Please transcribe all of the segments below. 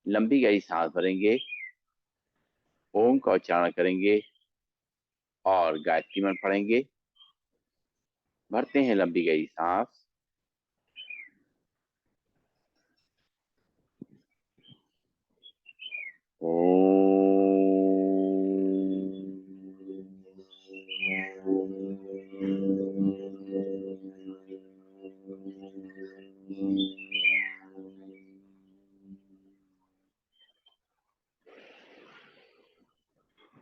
लंबी गहरी सांस भरेंगे, ओम का उच्चारण करेंगे और गायत्री मंत्र पढ़ेंगे। भरते हैं लंबी गहरी सांस।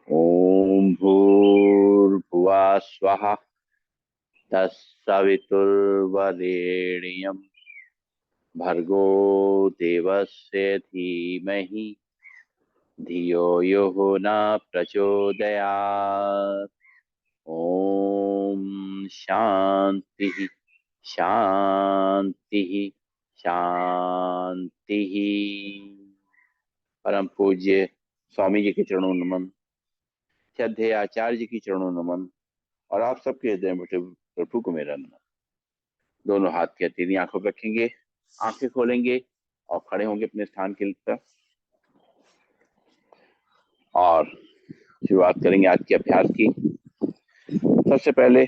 ओम भूर्भुवः स्वः तत्सवितुर्वरेण्यं भर्गो देवस्य धीमहि धियो यो न प्रचोदयात्। ओम शांति शांति शांति। परम पूज्य स्वामी जी के चरणों नमन, श्रद्धेय आचार्य जी के चरणों नमन और आप सबके हृदय में बैठे प्रभु को मेरा नमन। दोनों हाथ की हथेली आंखों पर रखेंगे, आंखें खोलेंगे और खड़े होंगे अपने स्थान के तरफ और शुरुआत करेंगे आज के अभ्यास की। सबसे पहले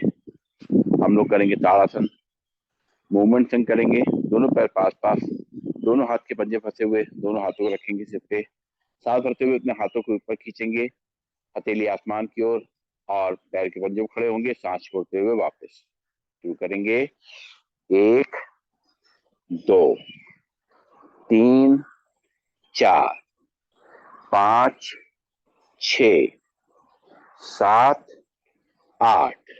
हम लोग करेंगे ताड़ासन। मूवमेंट संग करेंगे, दोनों पैर पास पास, दोनों हाथ के पंजे फंसे हुए, दोनों हाथों को रखेंगे सिर पे। सांस भरते हुए अपने हाथों को ऊपर खींचेंगे, हथेली आसमान की ओर और पैर के पंजे खड़े होंगे। सांस छोड़ते हुए वापस शुरू करेंगे। 1 2 3 4 5 6 7 8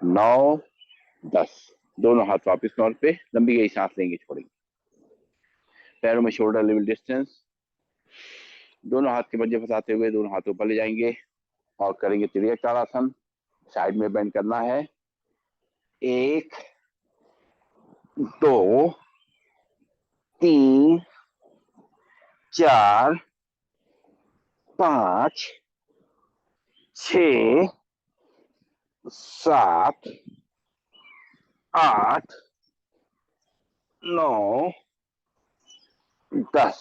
9 10। दोनों हाथ वापस नॉर्थ पे, लंबी गई सांस लेंगे, छोड़ेंगे। पैरों में शोल्डर लेवल डिस्टेंस, दोनों हाथ के पंजे फंसाते हुए दोनों हाथों पर ले जाएंगे और करेंगे त्रियक ताड़ासन। साइड में बेंड करना है। 1 2 3 4 5 6 7 8 9 10।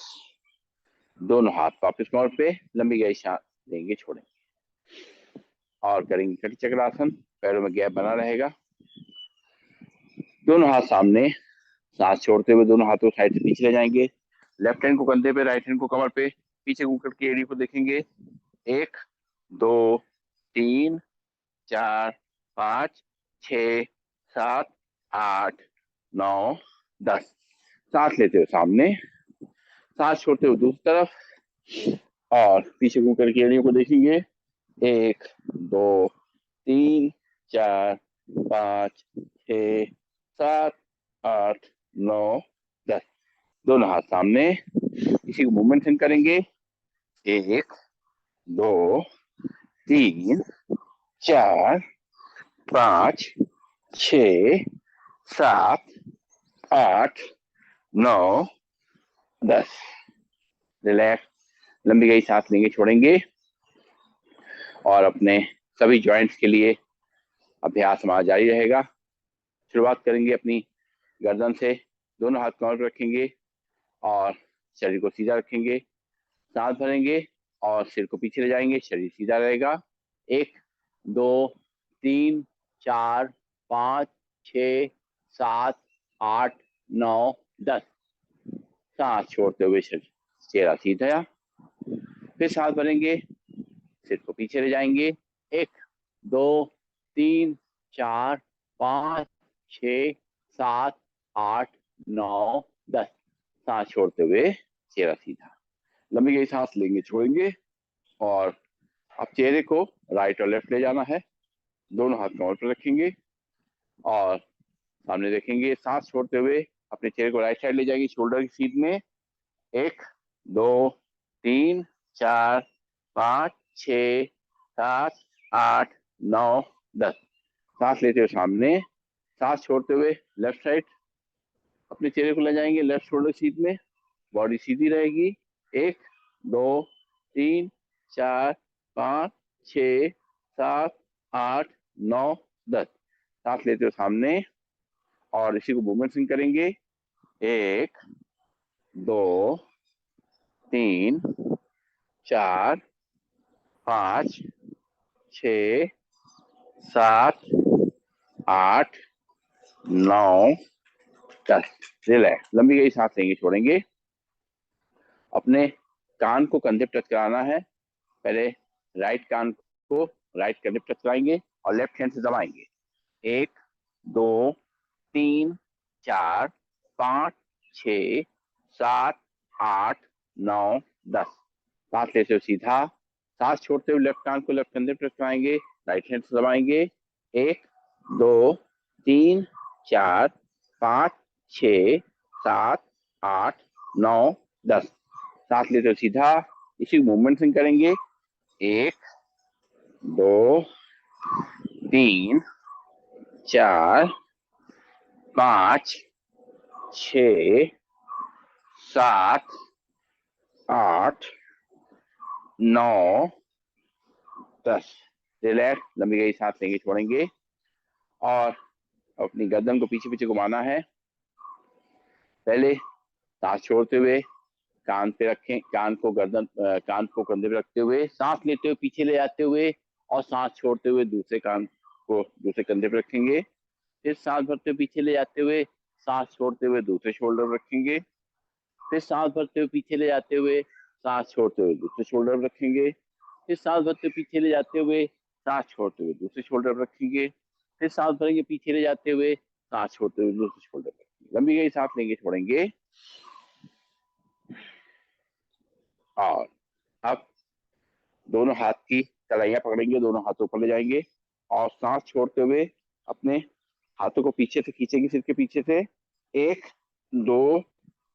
दोनों हाथ वापस नॉर्थ पे, लंबी गई सांस लेंगे, छोड़ेंगे और करेंगे कटी चक्रासन। पैरों में गैप बना रहेगा, दोनों हाथ सामने, सांस छोड़ते हुए दोनों हाथों साइड से पीछे ले जाएंगे। लेफ्ट हैंड को कंधे पे, राइट हैंड को कमर पे, पीछे घूम करके एड़ी को देखेंगे। 1 2 3 4 5 6 7 8 9 10। सांस लेते हुए सामने, सांस छोड़ते हुए दूसरी तरफ और पीछे घूम करके एड़ियों को देखेंगे। 1 2 3 4 5 6 7 8 9 10। दोनों हाथ सामने, इसी को मूवमेंट सेंड करेंगे। 1 2 3 4 5 6 7 8 9 10। रिलैक्स, लंबी गई सांस लेंगे, छोड़ेंगे और अपने सभी जॉइंट्स के लिए अभ्यास हमारा जारी रहेगा। शुरुआत करेंगे अपनी गर्दन से, दोनों हाथ कमर पर रखेंगे और शरीर को सीधा रखेंगे। सांस भरेंगे और सिर को पीछे ले जाएंगे, शरीर सीधा रहेगा। 1 2 3 4 5 6 7 8 9 10। सांस छोड़ते हुए चेहरा सीधा, फिर सांस भरेंगे, सिर को पीछे ले जाएंगे। 1 2 3 4 5 6 7 8 9 10। सांस छोड़ते हुए चेहरा सीधा, लंबी गई सांस लेंगे, छोड़ेंगे और अब चेहरे को राइट और लेफ्ट ले जाना है। दोनों हाथ कमर पर रखेंगे और सामने देखेंगे। सांस छोड़ते हुए अपने चेहरे को राइट साइड ले जाएंगे, शोल्डर की सीध में। 1 2 3 4 5 6 7 8 9 10। सांस लेते हुए सामने, सांस छोड़ते हुए लेफ्ट साइड अपने चेहरे को ले जाएंगे, लेफ्ट शोल्डर सीध में, बॉडी सीधी रहेगी। 1 2 3 4 5 6 7 8 9 10। सांस लेते हुए सामने और इसी को मूवमेंट सिंग करेंगे। 1 2 3 4 5 6 7 8 9 10। रिलैक्स, लंबी गई सांस लेंगे, छोड़ेंगे। अपने कान को कंधे पर टच कराना है। पहले राइट कान को राइट कंधे पर टच कराएंगे और लेफ्ट हैंड से दबाएंगे। 1 2 3 4 5 6 7 8 9 10। सांस लेते हुए सीधा, सांस छोड़ते हुए लेफ्ट कान को लेफ्ट कंधे पर टकराएंगे, राइट हैंड से दबाएंगे। 1 2 3 4 5 6 7 8 9 10। सांस लेते हुए सीधा, इसी मूवमेंट से करेंगे। 1 2 3 4 5 6 7 8 9 10। रिलैक्स, लंबी गई सांस लेंगे, छोड़ेंगे और अपनी गर्दन को पीछे पीछे घुमाना है। पहले सांस छोड़ते हुए कान पे रखें, कान को कंधे पे रखते हुए सांस लेते हुए पीछे ले जाते हुए और सांस छोड़ते हुए दूसरे कान को दूसरे कंधे पे रखेंगे। फिर सांस भरते हुए पीछे ले जाते हुए सांस छोड़ते हुए दूसरे शोल्डर पर रखेंगे। फिर सांस भरते हुए पीछे ले जाते हुए सांस छोड़ते हुए दूसरे शोल्डर पर रखेंगे। फिर सांस भरते हुए पीछे ले जाते हुए सांस छोड़ते हुए दूसरे शोल्डर पर रखेंगे। फिर सांस भरेंगे पीछे ले जाते हुए सांस छोड़ते हुए दूसरे शोल्डर पर रखेंगे। लंबी गई सांस लेंगे, छोड़ेंगे। और अब दोनों हाथ की कलाइयां पकड़ेंगे, दोनों हाथों पर ले जाएंगे और सांस छोड़ते हुए अपने हाथों को पीछे से खींचेंगे, सिर के पीछे से। 1 2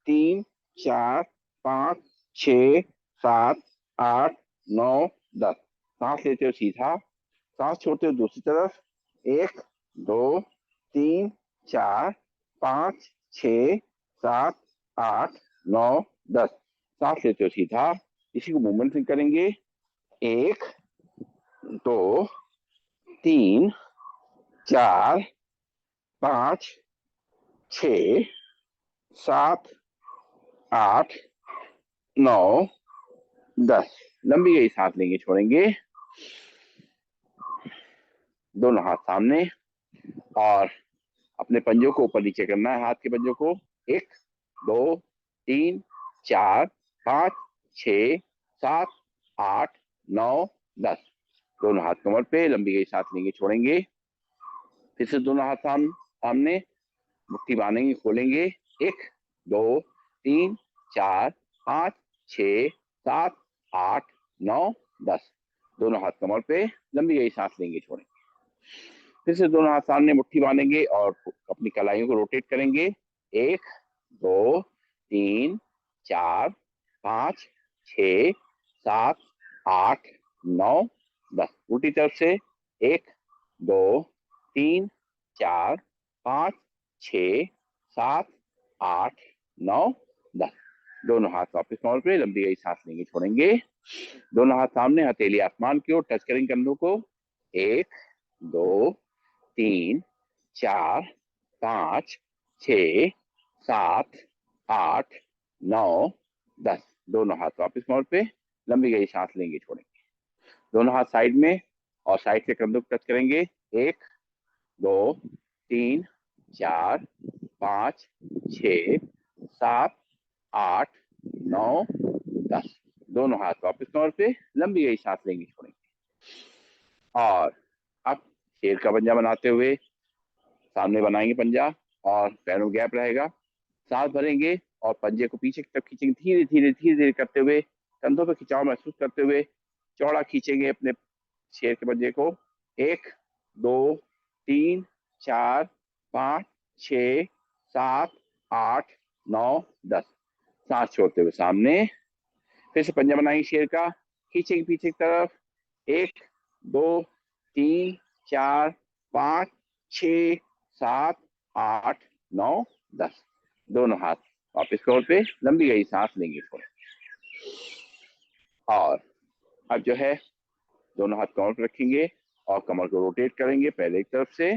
3 4 5 6 7 8 9 10। सांस लेते हुए सीधा, सांस छोड़ते हुए दूसरी तरफ। 1 2 3 4 5 6 7 8 9 10। सांस लेते हुए सीधा, इसी को मूवमेंट से करेंगे। 1 2 3 4 5 6 7 8 9 10। लंबी गई सांस लेंगे, छोड़ेंगे। दोनों हाथ सामने और अपने पंजों को ऊपर नीचे करना है, हाथ के पंजों को। 1 2 3 4 5 6 7 8 9 10। दोनों हाथ कमर पे, लंबी गई सांस लेंगे, छोड़ेंगे। फिर से दोनों हाथ सामने, मुट्ठी बांधेंगे, खोलेंगे। 1 2 3 4 5 6 7 8 9 10। दोनों हाथ कमर पे, लंबी गई सांस लेंगे, छोड़ेंगे। फिर से दोनों हाथ सामने, मुट्ठी बांधेंगे और अपनी कलाइयों को रोटेट करेंगे। 1 2 3 4 5 6 7 8 9 10। उल्टी तरफ से। 1 2 3 4 5 6 7 8 9 10। दोनों हाथ वापस कमर पे, लंबी गई सांस लेंगे, छोड़ेंगे। दोनों हाथ सामने, हथेली आसमान की ओर, टच करेंगे कंधों को। 1 2 3 4 5 6 7 8 9 10। दोनों हाथ वापस कमर पे, लंबी गई सांस लेंगे, छोड़ेंगे। दोनों हाथ साइड में और साइड के कंधों को टच करेंगे। 1 2 3 4 5 6 7 8 9 10। दोनों हाथ वापस कमर पे, लंबी गई सांस लेंगे, छोड़ेंगे। और अब शेर का पंजा बनाते हुए सामने बनाएंगे पंजा और पैरों में गैप रहेगा। सांस भरेंगे और पंजे को पीछे की तरफ खींचेंगे, धीरे धीरे धीरे धीरे करते हुए, कंधों पे खिंचाव महसूस करते हुए चौड़ा खींचेंगे अपने शेर के पंजे को। 1 2 3 4 5 6 7 8 9 10। सांस छोड़ते हुए सामने, फिर से पंजा बनाएंगे शेर का, खींचेंगे पीछे की तरफ। 1 2 3 4 5 6 7 8 9 10। दोनों हाथ वापस कमर पे, लंबी गई सांस लेंगे, थोड़े। और अब जो है दोनों हाथ कमर पे रखेंगे और कमर को रोटेट करेंगे पहले एक तरफ से।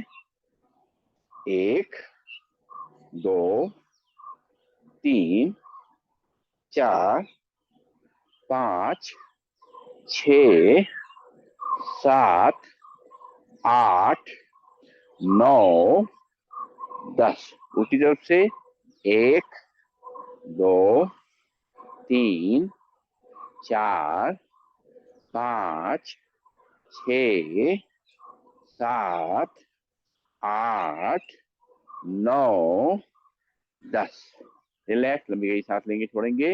1 2 3 4 5 6 7 8 9 10। उल्टी तरफ से 1 2 3 4 5 6 7 8 9 10। रिलैक्स, लंबी गहरी सांस लेंगे, छोड़ेंगे,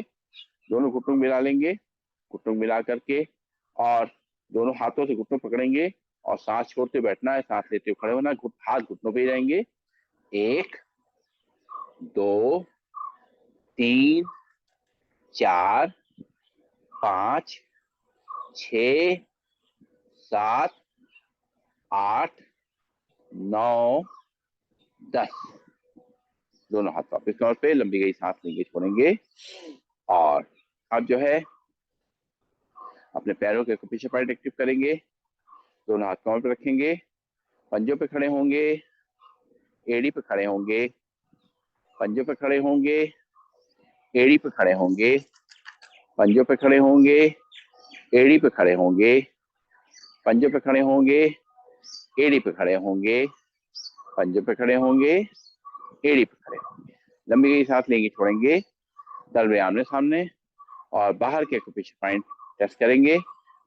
दोनों घुटनों मिला लेंगे, घुटनों मिला करके और दोनों हाथों से घुटनों पकड़ेंगे और सांस छोड़ते बैठना है, सांस लेते हुए खड़े होना, हाथ घुटनों पे ही रहेंगे। 1 2 3 4 5 6 7 8 9 10। दोनों हाथ वापस कमर पे, लंबी गई सांस लेंगे, छोड़ेंगे और अब जो है अपने पैरों के पीछे पैर एक्टिव करेंगे, दोनों हाथ कमर पे रखेंगे, पंजों पे खड़े होंगे, एड़ी पे खड़े होंगे, पंजों पे खड़े होंगे, एड़ी पे खड़े होंगे, पंजों पे खड़े होंगे, एड़ी पे खड़े होंगे, पंजों पे खड़े होंगे, एड़ी पे खड़े होंगे, पंजों पे खड़े होंगे, एड़ी पे खड़े होंगे। लंबी गई सांस लेंगे, छोड़ेंगे, दरबे आमने सामने और बाहर के पीछे पॉइंट टेस्ट करेंगे।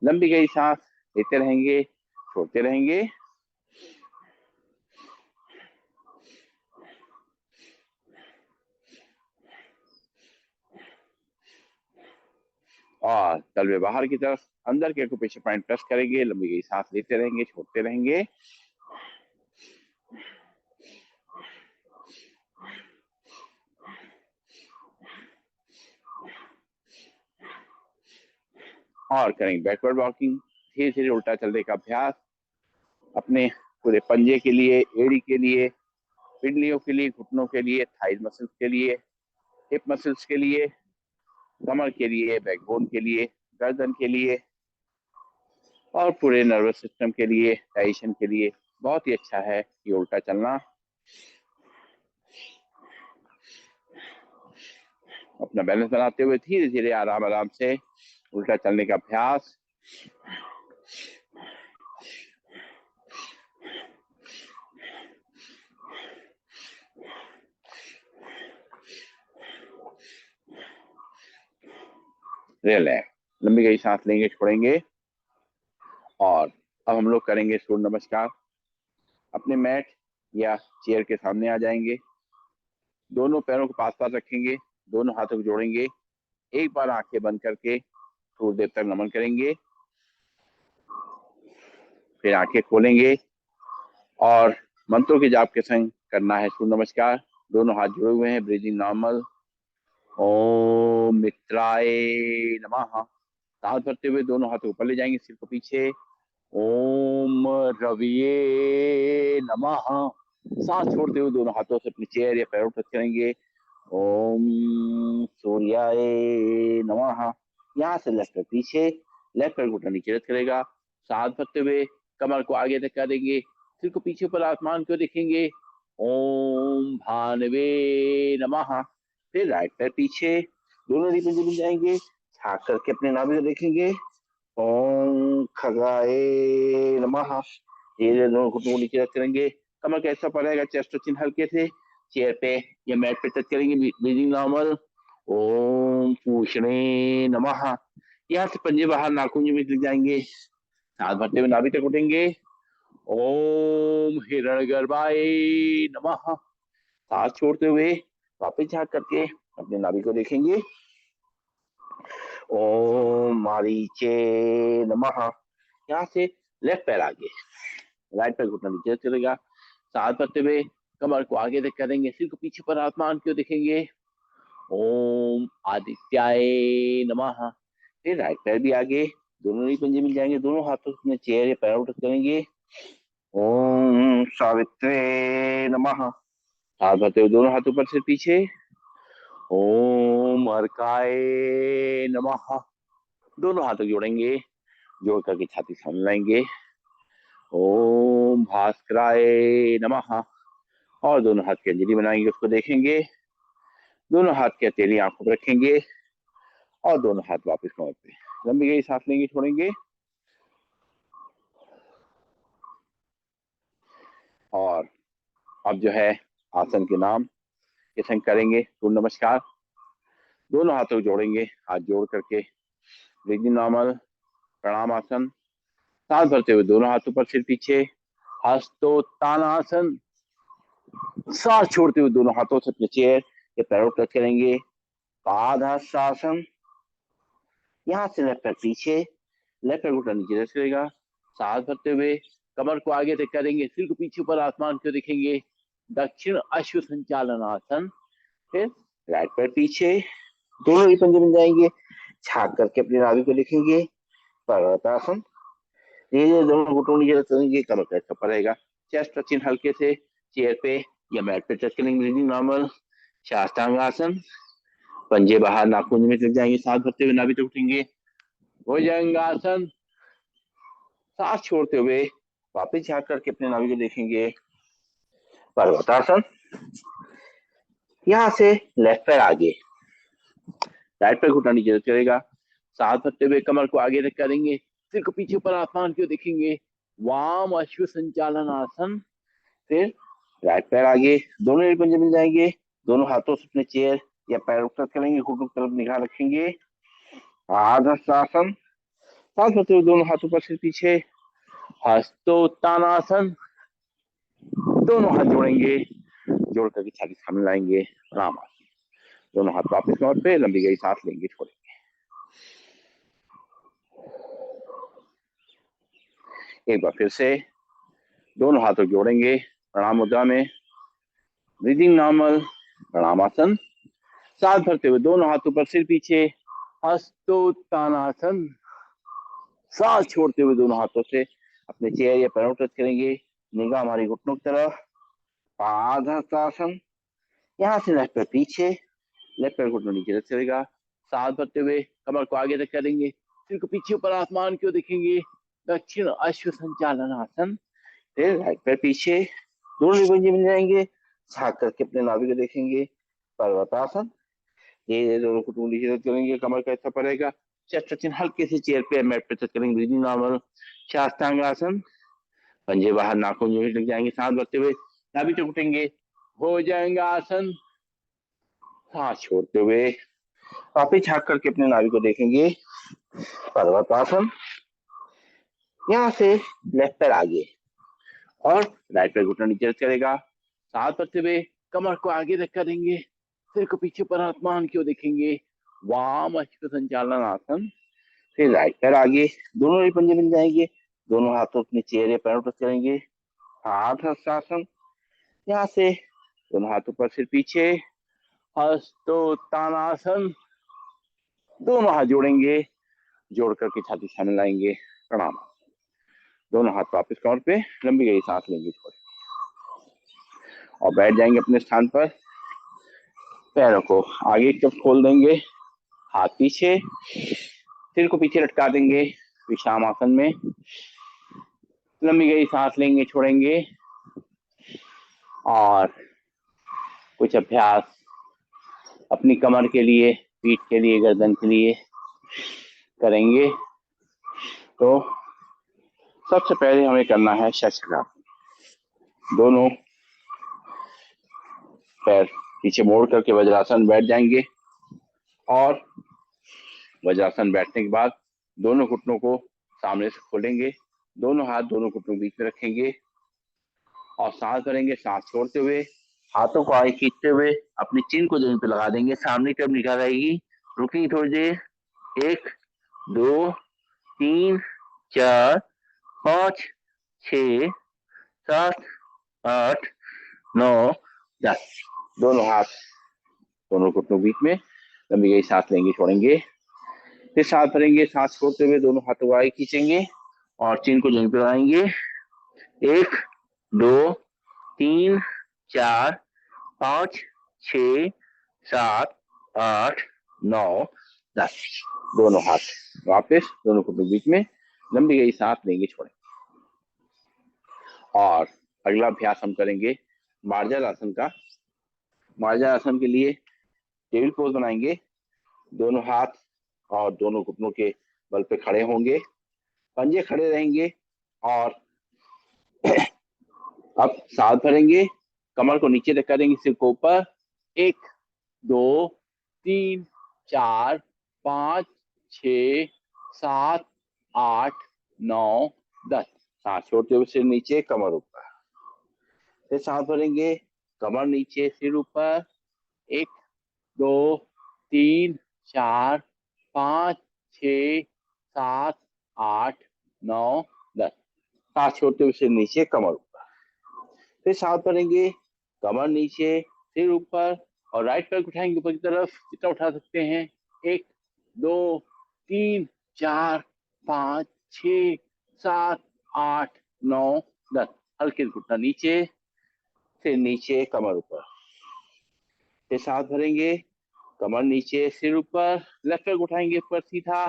लंबी गई सांस लेते रहेंगे, छोड़ते रहेंगे और तलवे बाहर की तरफ अंदर के पीछे पॉइंट प्रेस करेंगे, लंबी गई सांस लेते रहेंगे, छोड़ते रहेंगे और करेंगे बैकवर्ड वॉकिंग, धीरे धीरे उल्टा चलने का अभ्यास अपने पूरे पंजे के लिए, एड़ी के लिए, पिंडलियों के लिए, घुटनों के लिए, थाइज मसल्स के लिए, हिप मसल्स के लिए, कमर के लिए, बैकबोन के लिए, गर्दन के लिए और पूरे नर्वस सिस्टम के लिए, डाइजेशन के लिए बहुत ही अच्छा है ये उल्टा चलना। अपना बैलेंस बनाते हुए धीरे धीरे आराम आराम से उल्टा चलने का अभ्यास। रिलैक्स, लंबी गई सांस लेंगे, छोड़ेंगे और अब हम लोग करेंगे सूर्य नमस्कार। अपने मैट या चेयर के सामने आ जाएंगे, दोनों पैरों को पास पास रखेंगे, दोनों हाथों को जोड़ेंगे, एक बार आंखें बंद करके सूर्य देव तक नमन करेंगे, फिर आंखें खोलेंगे और मंत्रों के जाप के संग करना है सूर्य नमस्कार। दोनों हाथ जुड़े हुए हैं, ब्रीदिंग नॉर्मल। ओम मित्राय नमः। सांस भरते हुए दोनों हाथों ऊपर ले जाएंगे, सिर को पीछे। ओम रविये नमः। सांस छोड़ते हुए दोनों हाथों से अपनी चेयर या पैरों टच करेंगे। ओम सूर्याय नमः। यहाँ से लेफ्ट पैर पीछे, लेफ्ट पैर घुटना नीचे रख करेगा। सांस भरते हुए कमर को आगे तक कर देंगे, सिर को पीछे पर आसमान को देखेंगे। ओम भानवे नमः। फिर राइट पैर पीछे, दोनों रीढ़ में जाएंगे, झाँक करके अपने नाभि को देखेंगे। ओम खगाए नमः। धीरे दोनों घुटनों को नीचे रख करेंगे, कमर कैसा पड़ेगा, चेस्ट टचिंग हल्के से चेयर पे या मैट पे टच करेंगे, ब्रीदिंग नॉर्मल। ओम पूषणे नमः। यहाँ से पंजे बाहर नाखून में लग जाएंगे, सांस भरते हुए नाभि तक उठेंगे। ओम हिरण्यगर्भाय नमः। सांस छोड़ते हुए वापस झाँक करके अपने नाभि को देखेंगे। ओम मारीचे नमः। यहाँ से लेफ्ट पैर आगे, राइट पैर घुटना नीचे चलेगा, सांस भरते हुए कमर को आगे तक करेंगे, सिर को पीछे पर आसमान की ओर देखेंगे। ओम आदित्याय नमः। फिर राइट पैर भी आगे, दोनों ही पंजे मिल जाएंगे, दोनों हाथों से चेयर या पैर उठक करेंगे। ओम सावित्रे नमः। सांस भरते हुए दोनों हाथों पर से पीछे। ओम अर्काय नमः। दोनों हाथों जोड़ेंगे, जोड़ करके छाती सामने लाएंगे। ओम भास्कराय नमः। और दोनों हाथ की अंजलि बनाएंगे, उसको देखेंगे, दोनों हाथ की हथेली आंखों पर रखेंगे और दोनों हाथ वापस कमर पे, लंबी गहरी सांस लेंगे, छोड़ेंगे। और अब जो है आसन के नाम के संग करेंगे सूर्य नमस्कार। दोनों हाथों को जोड़ेंगे, हाथ जोड़ करके ब्रीदिंग नॉर्मल प्रणाम आसन। सांस भरते हुए दोनों हाथों पर सिर पीछे, हस्तोत्तानासन। सांस छोड़ते हुए दोनों हाथों से अपने चेयर या पैरों टच करेंगे, पादहस्तासन। यहाँ से लेफ्ट पैर पीछे, लेफ्ट पैर घुटना नीचे रख करेगा। सांस भरते हुए कमर को आगे तक करेंगे, सिर को पीछे ऊपर आसमान को देखेंगे, दक्षिण अश्व संचालन आसन। फिर राइट पैर पीछे, दोनों ही पंजे बन जाएंगे, छाक करके अपनी नाभि को देखेंगे, पर्वतासन। धीरे दोनों घुटनों नीचे रख करेंगे, कमर का ऊपर रहेगा, चेस्ट टचिंग हल्के से चेयर पे या मैट पे टच करेंगे, ब्रीदिंग नॉर्मल शास्त्रांग आसन। पंजे बाहर नाखून में लग जाएंगे, सांस भरते हुए नाभि तक उठेंगे, भुजंगासन। सांस छोड़ते हुए वापस झाँक करके अपने नाभि को देखेंगे, पर्वतासन। यहाँ से लेफ्ट पैर आगे, राइट पैर घुटना नीचे करेगा, सांस भरते हुए कमर को आगे रख करेंगे, सिर को पीछे ऊपर आसमान की ओर देखेंगे, वाम अश्व संचालन आसन। फिर राइट पैर आगे, दोनों ही पंजे मिल जाएंगे, दोनों हाथों से अपने चेयर या पैर टच करेंगे, घुटनों की तरफ निगाह रखेंगे, आसन। सांस भरते हुए दोनों हाथों पर सिर पीछे, हस्तोत्तानासन। दोनों हाथ जोड़ेंगे, जोड़ करके छाती सामने लाएंगे, प्रणाम आसन। दोनों हाथ वापस कमर पे, लंबी गहरी सांस लेंगे, छोड़ेंगे। एक बार फिर से दोनों हाथों जोड़ेंगे प्रणाम मुद्रा में, ब्रीदिंग नॉर्मल प्रणाम आसन। सांस भरते हुए दोनों हाथों पर सिर पीछे, हस्तोत्तानासन। सांस छोड़ते हुए दोनों हाथों से अपने चेहरे या पैरों टच करेंगे, निगाह हमारी घुटनों की तरफ, पादहस्तासन। यहाँ से लेफ्ट पैर पीछे, लेफ्ट पैर घुटनों नीचे रख चलेगा, सांस भरते हुए कमर को आगे रख करेंगे, सिर को पीछे ऊपर आसमान की ओर देखेंगे, दक्षिण अश्व संचालन आसन। फिर राइट पैर पीछे, दोनों पंजे मिल जाएंगे, झाँक करके अपने नाभि को देखेंगे, पर्वतासन। ये दोनों को नीचे रख करेंगे, कमर का हिस्सा पड़ेगा, चेस्ट टचिंग हल्के से चेयर पे मैट पे टच करेंगे, ब्रीदिंग नॉर्मल शास्त्रांग आसन। पंजे बाहर नाखून जो लग जाएंगे, सांस भरते हुए नाभि तक उठेंगे, भुजंग आसन। सांस छोड़ते हुए वापिस झाँक करके अपने नाभि को देखेंगे, पर्वतासन। यहाँ से लेफ्ट पैर आगे और राइट पैर घुटना नीचे करेगा, सांस भरते हुए कमर को आगे रख करेंगे, सिर को पीछे पर आसमान की ओर देखेंगे, वाम अश्व संचालन आसन। फिर राइट पैर आगे, दोनों ही पंजे मिल जाएंगे, दोनों हाथों अपने चेहरे पैरों टच करेंगे, हस्तासन। यहाँ से दोनों हाथों पर सिर पीछे, हस्तोत्तानासन। दोनों हाथ जोड़ेंगे, जोड़ करके छाती सामने लाएंगे, प्रणाम। दोनों हाथ वापस कमर पे, लंबी गहरी सांस लेंगे, छोड़ेंगे और बैठ जाएंगे अपने स्थान पर। पैरों को आगे की तरफ खोल देंगे, हाथ पीछे, सिर को पीछे लटका देंगे, विश्राम आसन में। लंबी गहरी सांस लेंगे, छोड़ेंगे और कुछ अभ्यास अपनी कमर के लिए, पीठ के लिए, गर्दन के लिए करेंगे। तो सबसे पहले हमें करना है शस्त्रासन। दोनों पैर पीछे मोड़ करके वज्रासन बैठ जाएंगे और वज्रासन बैठने के बाद दोनों घुटनों को सामने से खोलेंगे, दोनों हाथ दोनों घुटनों के बीच में रखेंगे और सांस भरेंगे। सांस छोड़ते हुए हाथों को आगे खींचते हुए अपनी चिन को जमीन पे लगा देंगे, सामने की तरफ निगाह रहेगी, रुकेंगे थोड़ी देर, 1 2 3 4 5 6 7 8 9 10। दोनों हाथ दोनों घुटनों के बीच में, लंबी गहरी सांस लेंगे, छोड़ेंगे। फिर सांस भरेंगे, सांस छोड़ते हुए दोनों हाथों को आगे खींचेंगे और चिन को जमीन पे लगाएंगे, 1 2 3 4 5 6 7 8 9 10। दोनों हाथ वापस दोनों घुटनों के बीच में, लंबी गहरी सांस लेंगे, छोड़ेंगे। और अगला अभ्यास हम करेंगे मार्जर आसन का। मार्जर आसन के लिए टेबल पोज बनाएंगे, दोनों हाथ और दोनों घुटनों के बल पे खड़े होंगे, पंजे खड़े रहेंगे। और अब सांस भरेंगे, कमर को नीचे करेंगे, सिर को ऊपर। 1 2 3 4 5 6 7 8 9 10। सांस छोड़ते हुए सिर नीचे, कमर ऊपर। फिर सांस भरेंगे, कमर नीचे, सिर ऊपर। 1 2 3 4 5 6 7 8 9 10। सांस छोड़ते हुए सिर नीचे, कमर ऊपर। फिर सांस भरेंगे, कमर नीचे, सिर ऊपर। और राइट पैर उठाएंगे ऊपर की तरफ, जितना उठा सकते हैं। 1 2 3 4 5 6 7 8 9 10। हल्के से घुटना नीचे, सिर नीचे, कमर ऊपर। फिर सांस भरेंगे, कमर नीचे, सिर ऊपर। लेफ्ट पैर उठाएंगे ऊपर सीधा।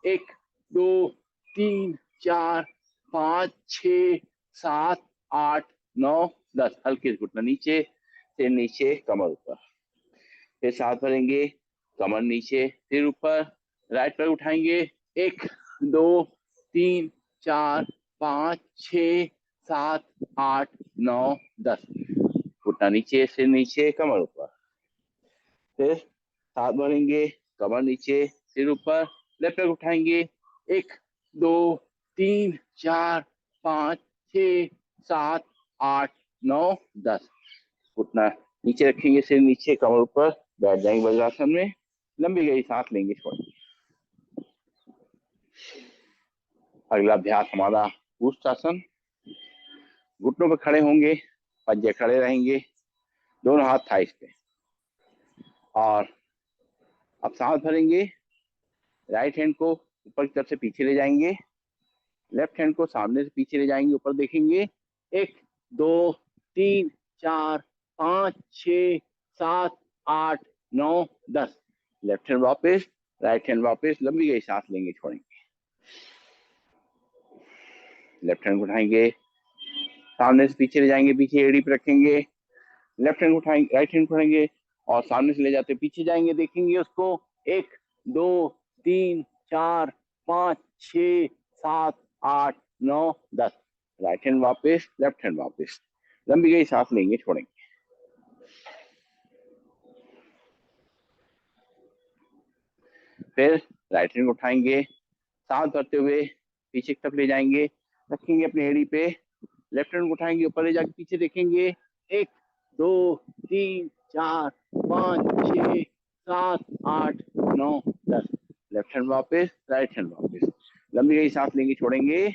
1 2 3 4 5 6 7 8 9 10। हल्के से घुटना नीचे, सिर नीचे, कमर ऊपर। फिर सांस भरेंगे, कमर नीचे, सिर ऊपर। राइट पैर उठाएंगे। 1 2 3 4 5 6 7 8 9 10। घुटना नीचे, सिर नीचे, कमर ऊपर। फिर सांस भरेंगे, कमर नीचे, सिर ऊपर। लेफ्ट पैर उठाएंगे। 1 2 3 4 5 6 7 8 9 10। घुटना नीचे रखेंगे, सिर नीचे, कमर ऊपर। बैठ जाएंगे वज्रासन में। लंबी गहरी सांस लेंगे, छोड़ेंगे। अगला अभ्यास हमारा ऊष्टासन। घुटनों पर खड़े होंगे, पंजे खड़े रहेंगे, दोनों हाथ थाइस पे। और अब सांस भरेंगे, राइट हैंड को ऊपर की तरफ से पीछे ले जाएंगे, लेफ्ट हैंड को सामने से पीछे ले जाएंगे, ऊपर देखेंगे। 1 2 3 4 5 6 7 8 9 10। लेफ्ट हैंड वापस, राइट हैंड वापस। लंबी गई सांस लेंगे, छोड़ेंगे। लेफ्ट हैंड उठाएंगे, सामने से पीछे ले जाएंगे, पीछे एड़ी पे रखेंगे। लेफ्ट हैंड उठाएंगे, राइट हैंड उठाएंगे और सामने से ले जाते पीछे जाएंगे, देखेंगे उसको। 1 2 3 4 5 6 7 8 9 10। राइट हैंड वापस, लेफ्ट हैंड वापस। लंबी गई सांस लेंगे, छोड़ेंगे। फिर राइट हैंड उठाएंगे, सांस भरते हुए पीछे की तरफ ले जाएंगे, रखेंगे अपनी एड़ी पे। लेफ्ट हैंड उठाएंगे, ऊपर ले जाके पीछे देखेंगे। 1 2 3 4 5 6 7 8 9 10। लेफ्ट हैंड वापस, राइट हैंड वापस। लंबी गई सांस लेंगे, छोड़ेंगे।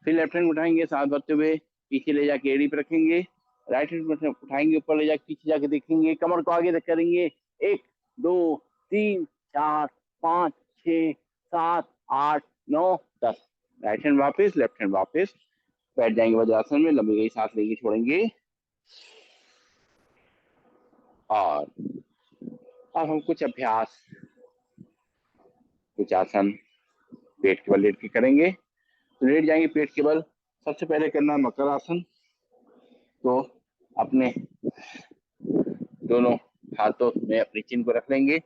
फिर लेफ्ट हैंड उठाएंगे, सांस भरते हुए पीछे ले जाके एड़ी पे रखेंगे। राइट हैंड उठाएंगे, ऊपर ले जाके पीछे जाके देखेंगे, कमर को आगे करेंगे। 1 2 3 4 5 6 7 8 9 10। राइट हैंड वापस, लेफ्ट हैंड वापस। बैठ जाएंगे वज्रासन में, लंबी गई सांस लेंगे, छोड़ेंगे। और अब हम कुछ अभ्यास, कुछ आसन पेट के बल लेट के करेंगे। तो लेट जाएंगे पेट के बल। सबसे पहले करना है मकर आसन। तो अपने दोनों हाथों में अपनी चिन को रख लेंगे,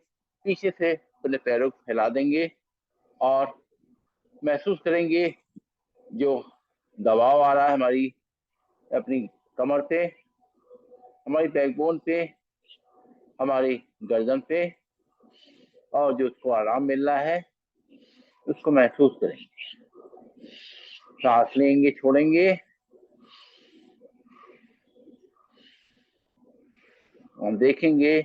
पीछे से अपने पैरों को फैला देंगे और महसूस करेंगे जो दबाव आ रहा है हमारी अपनी कमर पे, हमारी बैकबोन पे, हमारी गर्दन पे, और जो उसको आराम मिल रहा है उसको महसूस करेंगे। सांस लेंगे, छोड़ेंगे। हम देखेंगे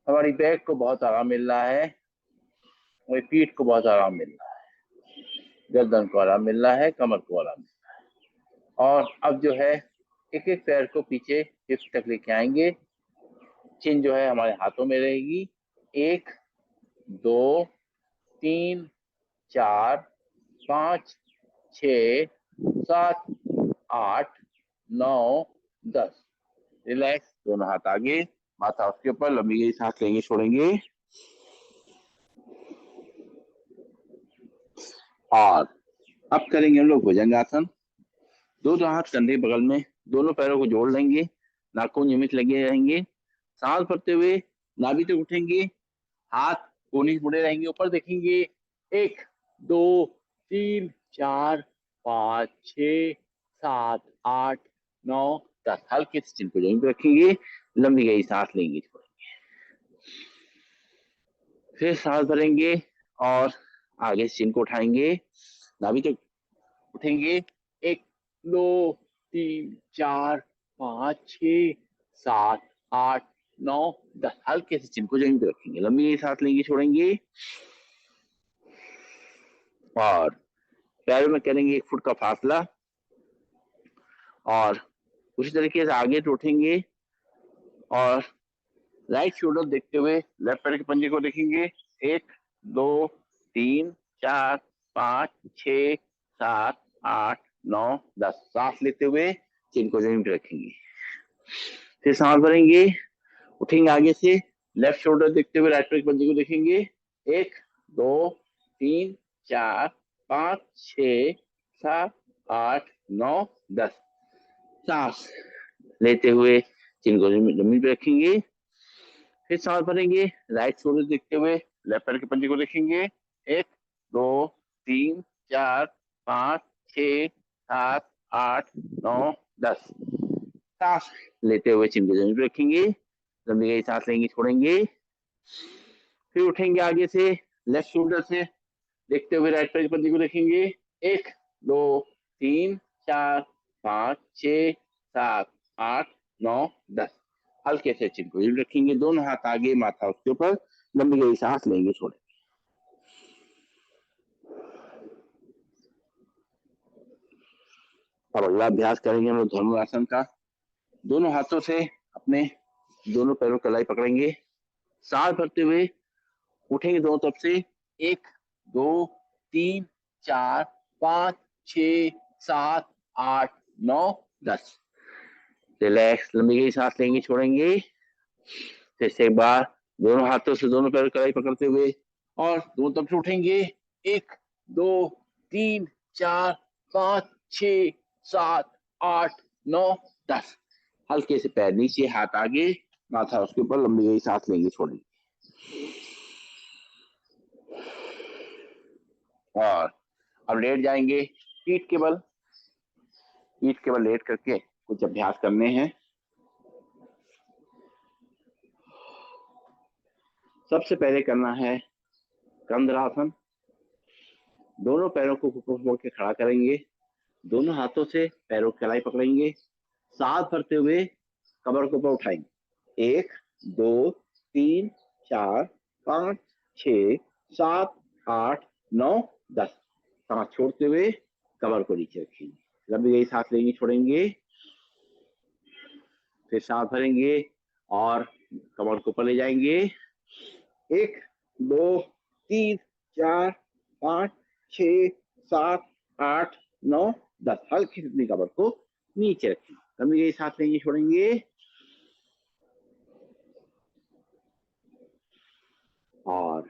हमारी बैक को बहुत आराम मिल रहा है, हमारी पीठ को बहुत आराम मिल रहा है, गर्दन को आराम मिल रहा है, कमर को आराम मिल रहा है। और अब जो है एक एक पैर को पीछे हिप्स तक लेके आएंगे। चिन जो है हमारे हाथों में रहेगी। 1 2 3 4 5 6 7 8 9 10। रिलैक्स, दोनों हाथ आगे, माथा उसके ऊपर। लंबी गई सांस लेंगे, छोड़ेंगे। और अब करेंगे हम लोग भुजंगासन। दोनों हाथ कंधे बगल में, दोनों पैरों को जोड़ लेंगे, नाखून नियमित लगे रहेंगे। सांस भरते हुए नाभि तक उठेंगे, हाथ कोहनी मुड़े रहेंगे, ऊपर देखेंगे। 1 2 3 4 5 6 7 8 9 10। हल्के से चिन को जमीन पे रखेंगे, लंबी गहरी सांस लेंगे, छोड़ेंगे। फिर सांस भरेंगे और आगे से चिन को उठाएंगे, नाभि तक उठेंगे। 1 2 3 4 5 6 7 8 9 10। हल्के से चिन को जमीन पे रखेंगे, लंबी गहरी सांस लेंगे, छोड़ेंगे। और पैरों में करेंगे 1 फुट का फासला और उसी तरीके से आगे उठेंगे और राइट शोल्डर देखते हुए लेफ्ट पैर के पंजे को देखेंगे। 1 2 3 4 5 6 7 8 9 10। सांस लेते हुए चिन को जमीन पे रखेंगे। फिर सांस भरेंगे, उठेंगे आगे से, लेफ्ट शोल्डर देखते हुए राइट पैर के पंजे को देखेंगे। 1 2 3 4 5 6 7 8 9 10। सांस लेते हुए चिन को जमीन पे रखेंगे। फिर सांस भरेंगे, राइट शोल्डर देखते हुए लेफ्ट पैर के पंजे को देखेंगे। 1 2 3 4 5 6 7 8 9 10। सांस लेते हुए चिन को जमीन पे रखेंगे, लंबी गहरी सांस लेंगे, छोड़ेंगे। फिर उठेंगे आगे से, लेफ्ट शोल्डर से देखते हुए राइट पैर के पंजे को देखेंगे। 1 2 3 4 5 6 7 8 9 10। हल्के से चिन को रखेंगे, दोनों हाथ आगे, माथा उसके ऊपर, लंबी गहरी सांस लेंगे, छोड़ेंगे। अब अगला अभ्यास करेंगे हम लोग धनुरासन का। दोनों हाथों से अपने दोनों पैरों की कलाई पकड़ेंगे, सांस भरते हुए उठेंगे दोनों तरफ से। 1 2 3 4 5 6 7 8 9 10। रिलैक्स, लंबी गहरी सांस लेंगे, छोड़ेंगे। फिर से एक बार दोनों हाथों से दोनों पैरों की कलाई पकड़ते हुए और दोनों तरफ से उठेंगे। 1 2 3 4 5 6 7 8 9 10। हल्के से पैर नीचे, हाथ आगे, माथा उसके ऊपर, लंबी गहरी सांस लेंगे, छोड़ेंगे। और अब लेट जाएंगे पीठ के बल लेट करके कुछ अभ्यास करने हैं। सबसे पहले करना है कंद्रासन। दोनों पैरों को ऊपर मोड़ के खड़ा करेंगे, दोनों हाथों से पैरों की कलाई पकड़ेंगे, सांस भरते हुए कमर को ऊपर उठाएंगे। 1 2 3 4 5 6 7 8 9 10। सांस छोड़ते हुए कमर को नीचे रखेंगे, लंबी गहरी सांस लेंगे, छोड़ेंगे। फिर सांस भरेंगे और कमर को ऊपर ले जाएंगे। 1 2 3 4 5 6 7 8 9 10। हल्की से अपनी कमर को नीचे रखेंगे, लंबी गहरी सांस लेंगे, छोड़ेंगे। और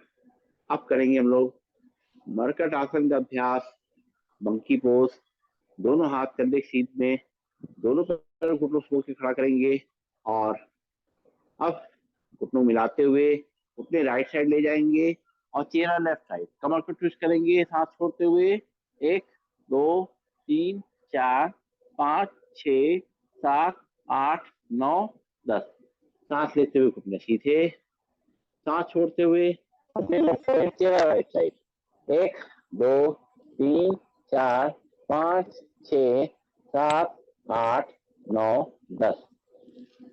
अब करेंगे हम लोग मरकट आसन का अभ्यास, मंकी पोज। दोनों हाथ कंधे सीध में, दोनों पैरों को घुटनों के खड़ा करेंगे और अब घुटनों मिलाते हुए घुटने राइट साइड ले जाएंगे और चेहरा लेफ्ट साइड, कमर को ट्विस्ट करेंगे, सांस छोड़ते हुए। 1 2 3 4 5 6 7 8 9 10। सांस लेते हुए घुटने सीधे, सांस छोड़ते हुए अपने लेफ्ट साइड, चेहरा राइट साइड। 1 2 3 4 5 6 7 8 9 10।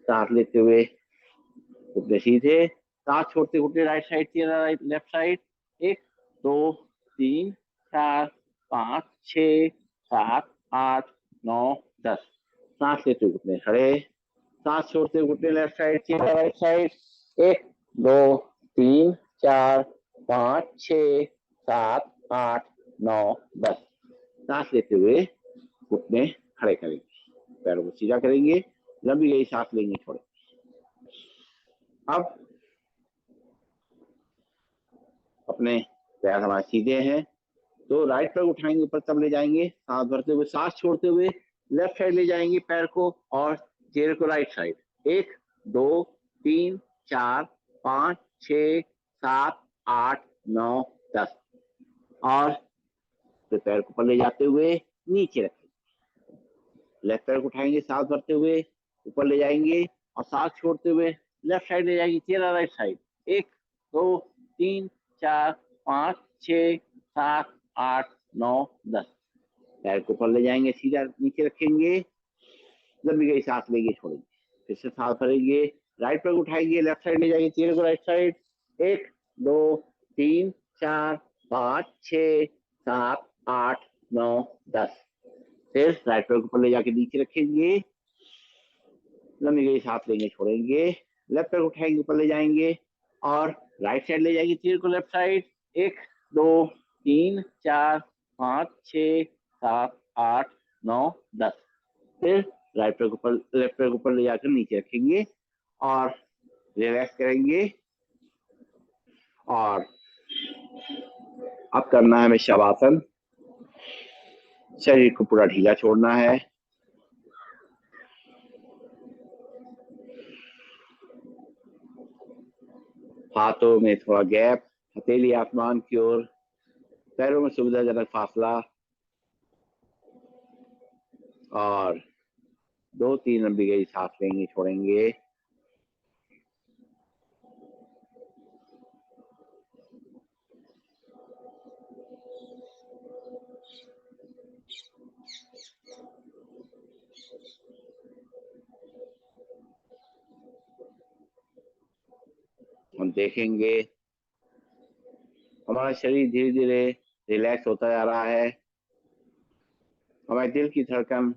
सांस लेते हुए घुटने सीधे, सांस छोड़ते घुटने राइट साइड, चेहरा राइट लेफ्ट साइड। 1 2 3 4 5 6 7 8 9 10। सांस लेते हुए घुटने खड़े, सांस छोड़ते घुटने लेफ्ट साइड, चेहरा राइट साइड। 1 2 3 4 5 6 7 8 9 10। सांस लेते हुए घुटने खड़े करेंगे, पैरों को सीधा करेंगे, लंबी गहरी सांस लेंगे, छोड़ेंगे। अब अपने पैर हमारे सीधे हैं तो राइट पैर उठाएंगे, ऊपर तब ले जाएंगे, सांस भरते हुए, सांस छोड़ते हुए लेफ्ट साइड ले जाएंगे पैर को और चेहरे को राइट साइड। 1 2 3 4 5 6 7 8 9 10 और फिर पैर को ऊपर ले जाते हुए नीचे रखेंगे। लेफ्ट पैर को उठाएंगे, सांस भरते हुए ऊपर ले जाएंगे और सांस छोड़ते हुए लेफ्ट साइड ले जाएंगे, चेहरा राइट साइड। 1 2 3 4 5 6 7 8 9 10। पैर को ऊपर ले जाएंगे, सीधा नीचे रखेंगे, लंबी गई सांस लेंगे, छोड़ेंगे, फिर से सांस भरेंगे, राइट पैर उठाएंगे, लेफ्ट साइड ले जाएंगे, चेहरे को राइट साइड। 1 2 3 4 5 6 7 8 9 10। फिर राइट पैर को ऊपर ले जाके नीचे रखेंगे, लंबी गई सांस लेंगे, छोड़ेंगे, लेफ्ट पैर उठाएंगे, ऊपर ले जाएंगे और राइट साइड ले जाएंगे, चेहरे को लेफ्ट साइड। 1 2 3 4 5 6 7 8 9 10। फिर राइट पैर ऊपर, लेफ्ट पैर ऊपर ले जाकर नीचे रखेंगे और रिलैक्स करेंगे। और अब करना है हमें शवासन। शरीर को पूरा ढीला छोड़ना है। हाथों में थोड़ा गैप, हथेली आसमान की ओर, पैरों में सुविधाजनक फासला और 2-3 लंबी गई सांस लेंगे, छोड़ेंगे। हम देखेंगे हमारा शरीर धीरे धीरे रिलैक्स होता जा रहा है। हमारे दिल की धड़कन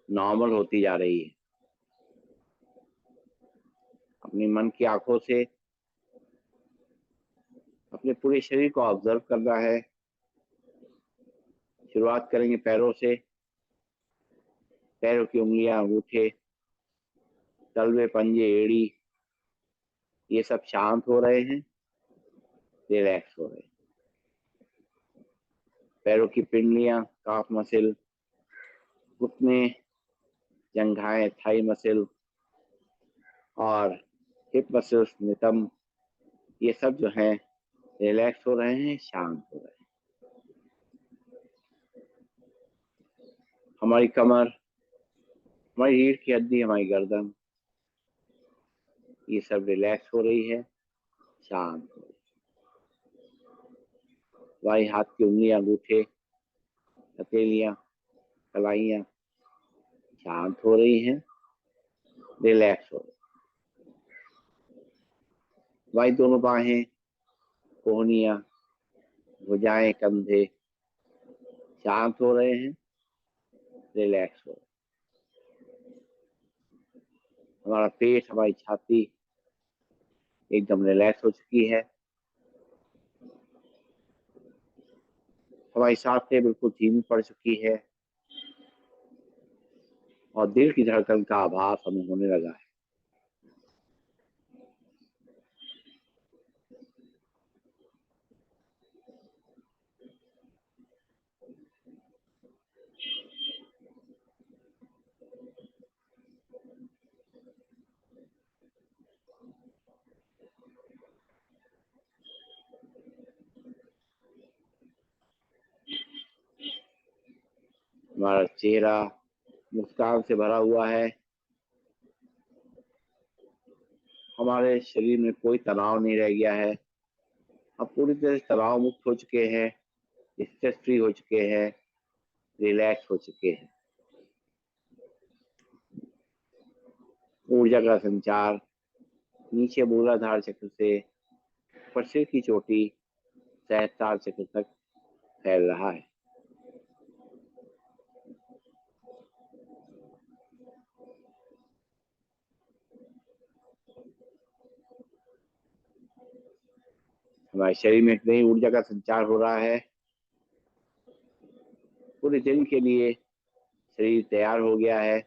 नॉर्मल होती जा रही है। अपनी मन की आंखों से अपने पूरे शरीर को ऑब्जर्व करना है। शुरुआत करेंगे पैरों से। पैरों की उंगलियां, अंगूठे, तलवे, पंजे, एड़ी, ये सब शांत हो रहे हैं, रिलैक्स हो रहे हैं। पैरों की पिंडलियां, काफ मसल, घुटने, जंघाएं, थाई मसल और हिप मसल्स, नितंब, ये सब जो हैं रिलैक्स हो रहे हैं, शांत हो रहे हैं। हमारी कमर, हमारी रीढ़ की हड्डी, हमारी गर्दन, ये सब रिलैक्स हो रही है, शांत हो रही है। हमारी हाथ की उंगलियां, अंगूठे, हथेलियां, कलाइयां शांत हो रही हैं, रिलैक्स हो रही है। हमारी दोनों बाहें, कोहनियां, भुजाएं, कंधे शांत हो रहे हैं, रिलैक्स हो रहे हैं। हमारा पेट, हमारी छाती एकदम रिलैक्स हो चुकी है। हमारी सांसें बिल्कुल धीमी पड़ चुकी है और दिल की धड़कन का आभास हमें होने लगा है। हमारा चेहरा मुस्कान से भरा हुआ है। हमारे शरीर में कोई तनाव नहीं रह गया है। अब पूरी तरह से तनाव मुक्त हो चुके हैं, स्ट्रेस फ्री हो चुके हैं, रिलैक्स हो चुके हैं। ऊर्जा का संचार नीचे मूलाधार चक्र से ऊपर सिर की चोटी, सहस्त्रार चक्र तक फैल रहा है। हमारे शरीर में एक नई ऊर्जा का संचार हो रहा है। पूरे दिन के लिए शरीर तैयार हो गया है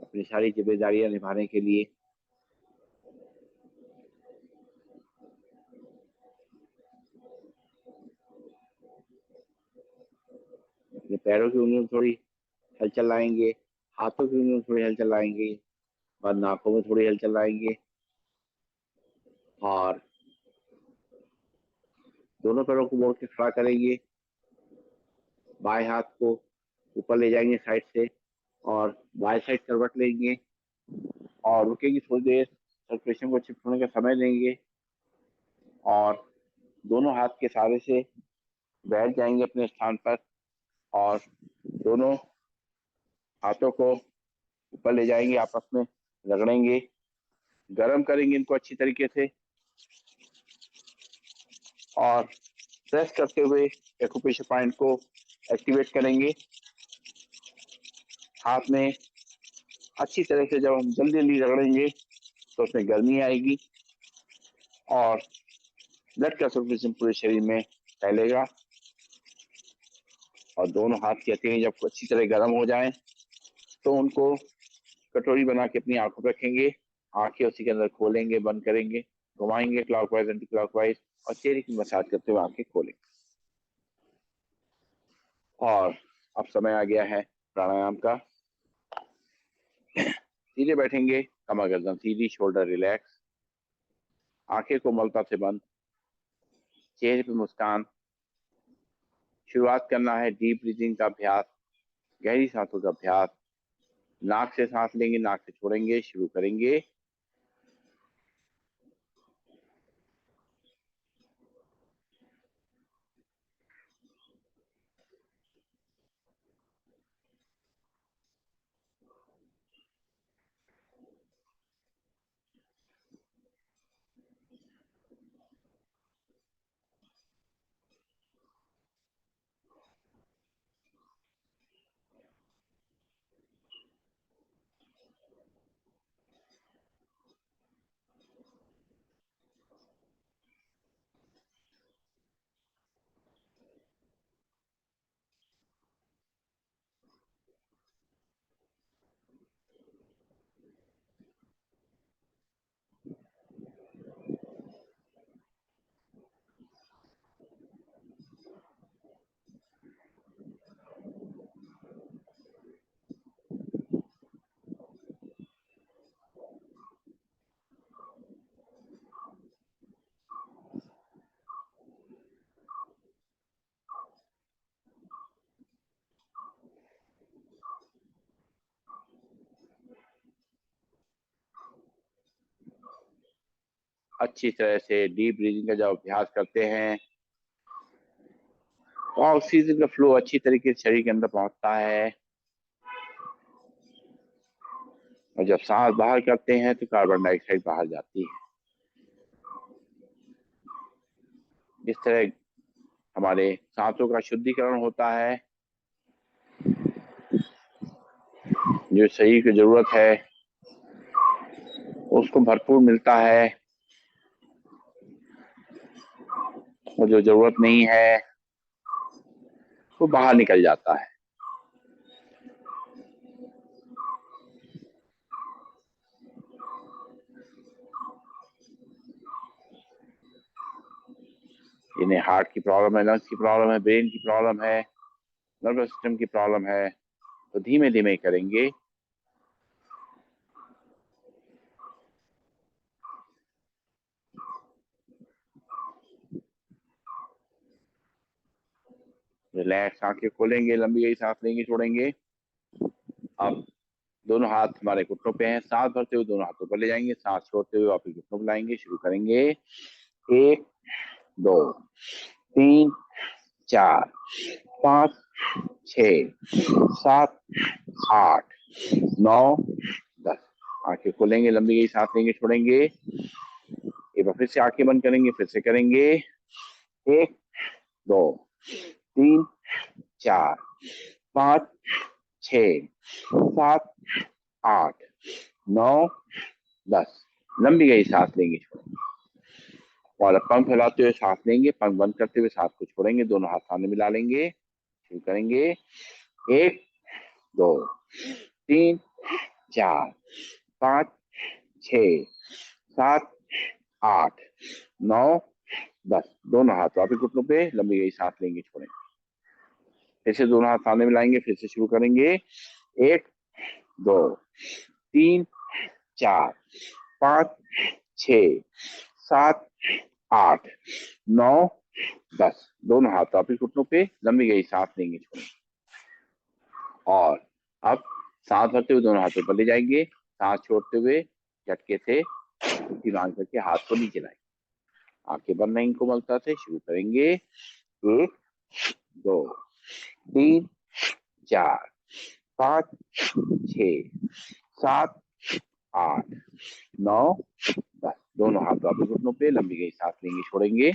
अपनी सारी जिम्मेदारियां निभाने के लिए। अपने पैरों की उंगलियों में थोड़ी हलचल लाएंगे, हाथों की उंगलियों में थोड़ी हलचल लाएंगे, बाद नाकों में थोड़ी हलचल लाएंगे और दोनों पैरों को मोड़ के खड़ा करेंगे। बाएं हाथ को ऊपर ले जाएंगे साइड से और बाएं साइड करवट लेंगे और रुकेंगे थोड़ी देर, सर्कुलेशन को अच्छे होने का समय देंगे और दोनों हाथ के सहारे से बैठ जाएंगे अपने स्थान पर और दोनों हाथों को ऊपर ले जाएंगे, आपस में रगड़ेंगे, गर्म करेंगे इनको अच्छी तरीके से और प्रेस करते हुए एक्यूप्रेशर पॉइंट को एक्टिवेट करेंगे। हाथ में अच्छी तरह से जब हम जल्दी जल्दी रगड़ेंगे तो उसमें गर्मी आएगी और ब्लड का सर्कुलेशन पूरे शरीर में फैलेगा। और दोनों हाथ कहते हैं जब अच्छी तरह गर्म हो जाएं तो उनको कटोरी बना के अपनी आंखों पर रखेंगे, आंखें उसी के अंदर खोलेंगे, बंद करेंगे, घुमाएंगे क्लॉकवाइज एंटी क्लॉकवाइज और चेहरे की मसाज करते हुए आंखें खोलेंगे। और अब समय आ गया है प्राणायाम का। सीधे बैठेंगे, कमर गर्दन सीधी, शोल्डर रिलैक्स, आंखें को मलता से बंद, चेहरे पे मुस्कान। शुरुआत करना है डीप ब्रीथिंग का अभ्यास, गहरी सांसों का अभ्यास। नाक से सांस लेंगे, नाक से छोड़ेंगे, शुरू करेंगे। अच्छी तरह से डीप ब्रीदिंग का जब अभ्यास करते हैं तो ऑक्सीजन का फ्लो अच्छी तरीके से शरीर के अंदर पहुंचता है और जब सांस बाहर करते हैं तो कार्बन डाइऑक्साइड बाहर जाती है। इस तरह हमारे सांसों का शुद्धिकरण होता है, जो शरीर की जरूरत है उसको भरपूर मिलता है और जो जरूरत नहीं है वो बाहर निकल जाता है। इन्हें हार्ट की प्रॉब्लम है, लंग्स की प्रॉब्लम है, ब्रेन की प्रॉब्लम है, नर्वस सिस्टम की प्रॉब्लम है, तो धीमे धीमे करेंगे। रिलैक्स, आंखें खोलेंगे, लंबी गई सांस लेंगे, छोड़ेंगे। अब दोनों हाथ हमारे घुटनों पे हैं, सांस भरते हुए दोनों हाथों पर ले जाएंगे, सांस छोड़ते हुए वापस घुटनों पर लाएंगे। शुरू करेंगे, 1 2 3 4 5 6 7 8 9 10। आंखें खोलेंगे, लंबी गई सांस लेंगे, छोड़ेंगे। एक बार फिर से आंखें बंद करेंगे, फिर से करेंगे, 1 2 3 4 5 6 7 8 9 10। लंबी गई सांस लेंगे, छोड़ेंगे और अब पंख फैलाते हुए सांस लेंगे, पंख बंद करते हुए सांस को छोड़ेंगे, दोनों हाथ सामने मिला लेंगे। शुरू करेंगे, 1 2 3 4 5 6 7 8 9 10। दोनों हाथ वापिस घुटनों पे, लंबी गई सांस लेंगे, छोड़ेंगे। फिर से दोनों हाथ सामने मिलाएंगे, फिर से शुरू करेंगे, 1 2 3 4 5 6 7 8 9 10। दोनों हाथ वापिस घुटनों पे, लंबी गई सांस लेंगे, छोड़ेंगे। और अब सांस भरते हुए दोनों हाथों पर ले जाएंगे, सांस छोड़ते हुए झटके से उल्टी बांध करके हाथ को नीचे लाएंगे। आंखें बंद रहेंगी कोमलता से। शुरू करेंगे। 1 2 3 4 5 6 7 8 9 10। दोनों हाथ वापस घुटनों पे, लंबी गई सांस लेंगे, छोड़ेंगे।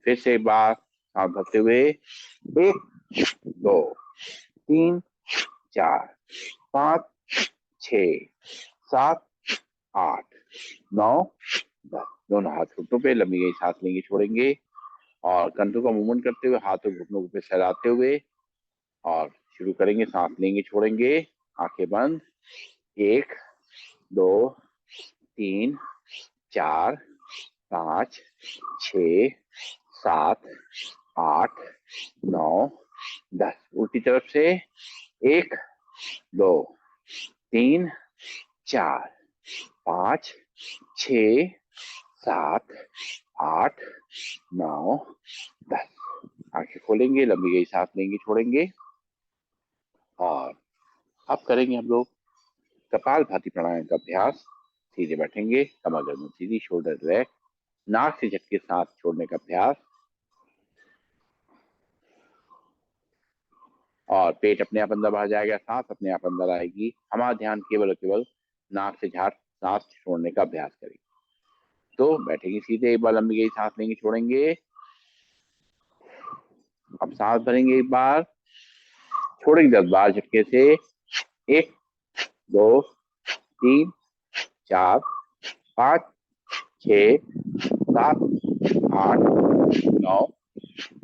फिर से एक बार सांस भरते हुए 1 2 3 4 5 6 7 8 9 10। दोनों हाथ घुटनों पे, लंबी गई सांस लेंगे, छोड़ेंगे। और कंधों का मूवमेंट करते हुए हाथों घुटनों को फैलाते हुए और शुरू करेंगे। सांस लेंगे, छोड़ेंगे, आंखें बंद। 1 2 3 4 5 6 7 8 9 10। उल्टी तरफ से 1 2 3 4 5 6 7 8 9 10। आंखें खोलेंगे, लंबी गई सांस लेंगे, छोड़ेंगे। और अब करेंगे हम लोग कपालभाति प्राणायाम का अभ्यास। सीधे बैठेंगे, कमर गर्दन सीधी, शोल्डर रिलैक्स, नाक से झटके सांस छोड़ने का अभ्यास। और पेट अपने आप अंदर बाहर जाएगा, सांस अपने आप अंदर आएगी। हमारा ध्यान केवल और केवल नाक से झाड़ सांस छोड़ने का अभ्यास करेंगे। तो बैठेंगे सीधे, एक बार लंबी गई सांस लेंगे, छोड़ेंगे। अब सांस भरेंगे एक बार, छोड़ेंगे 10 बार झटके से। 1 2 3 4 5 6 7 8 9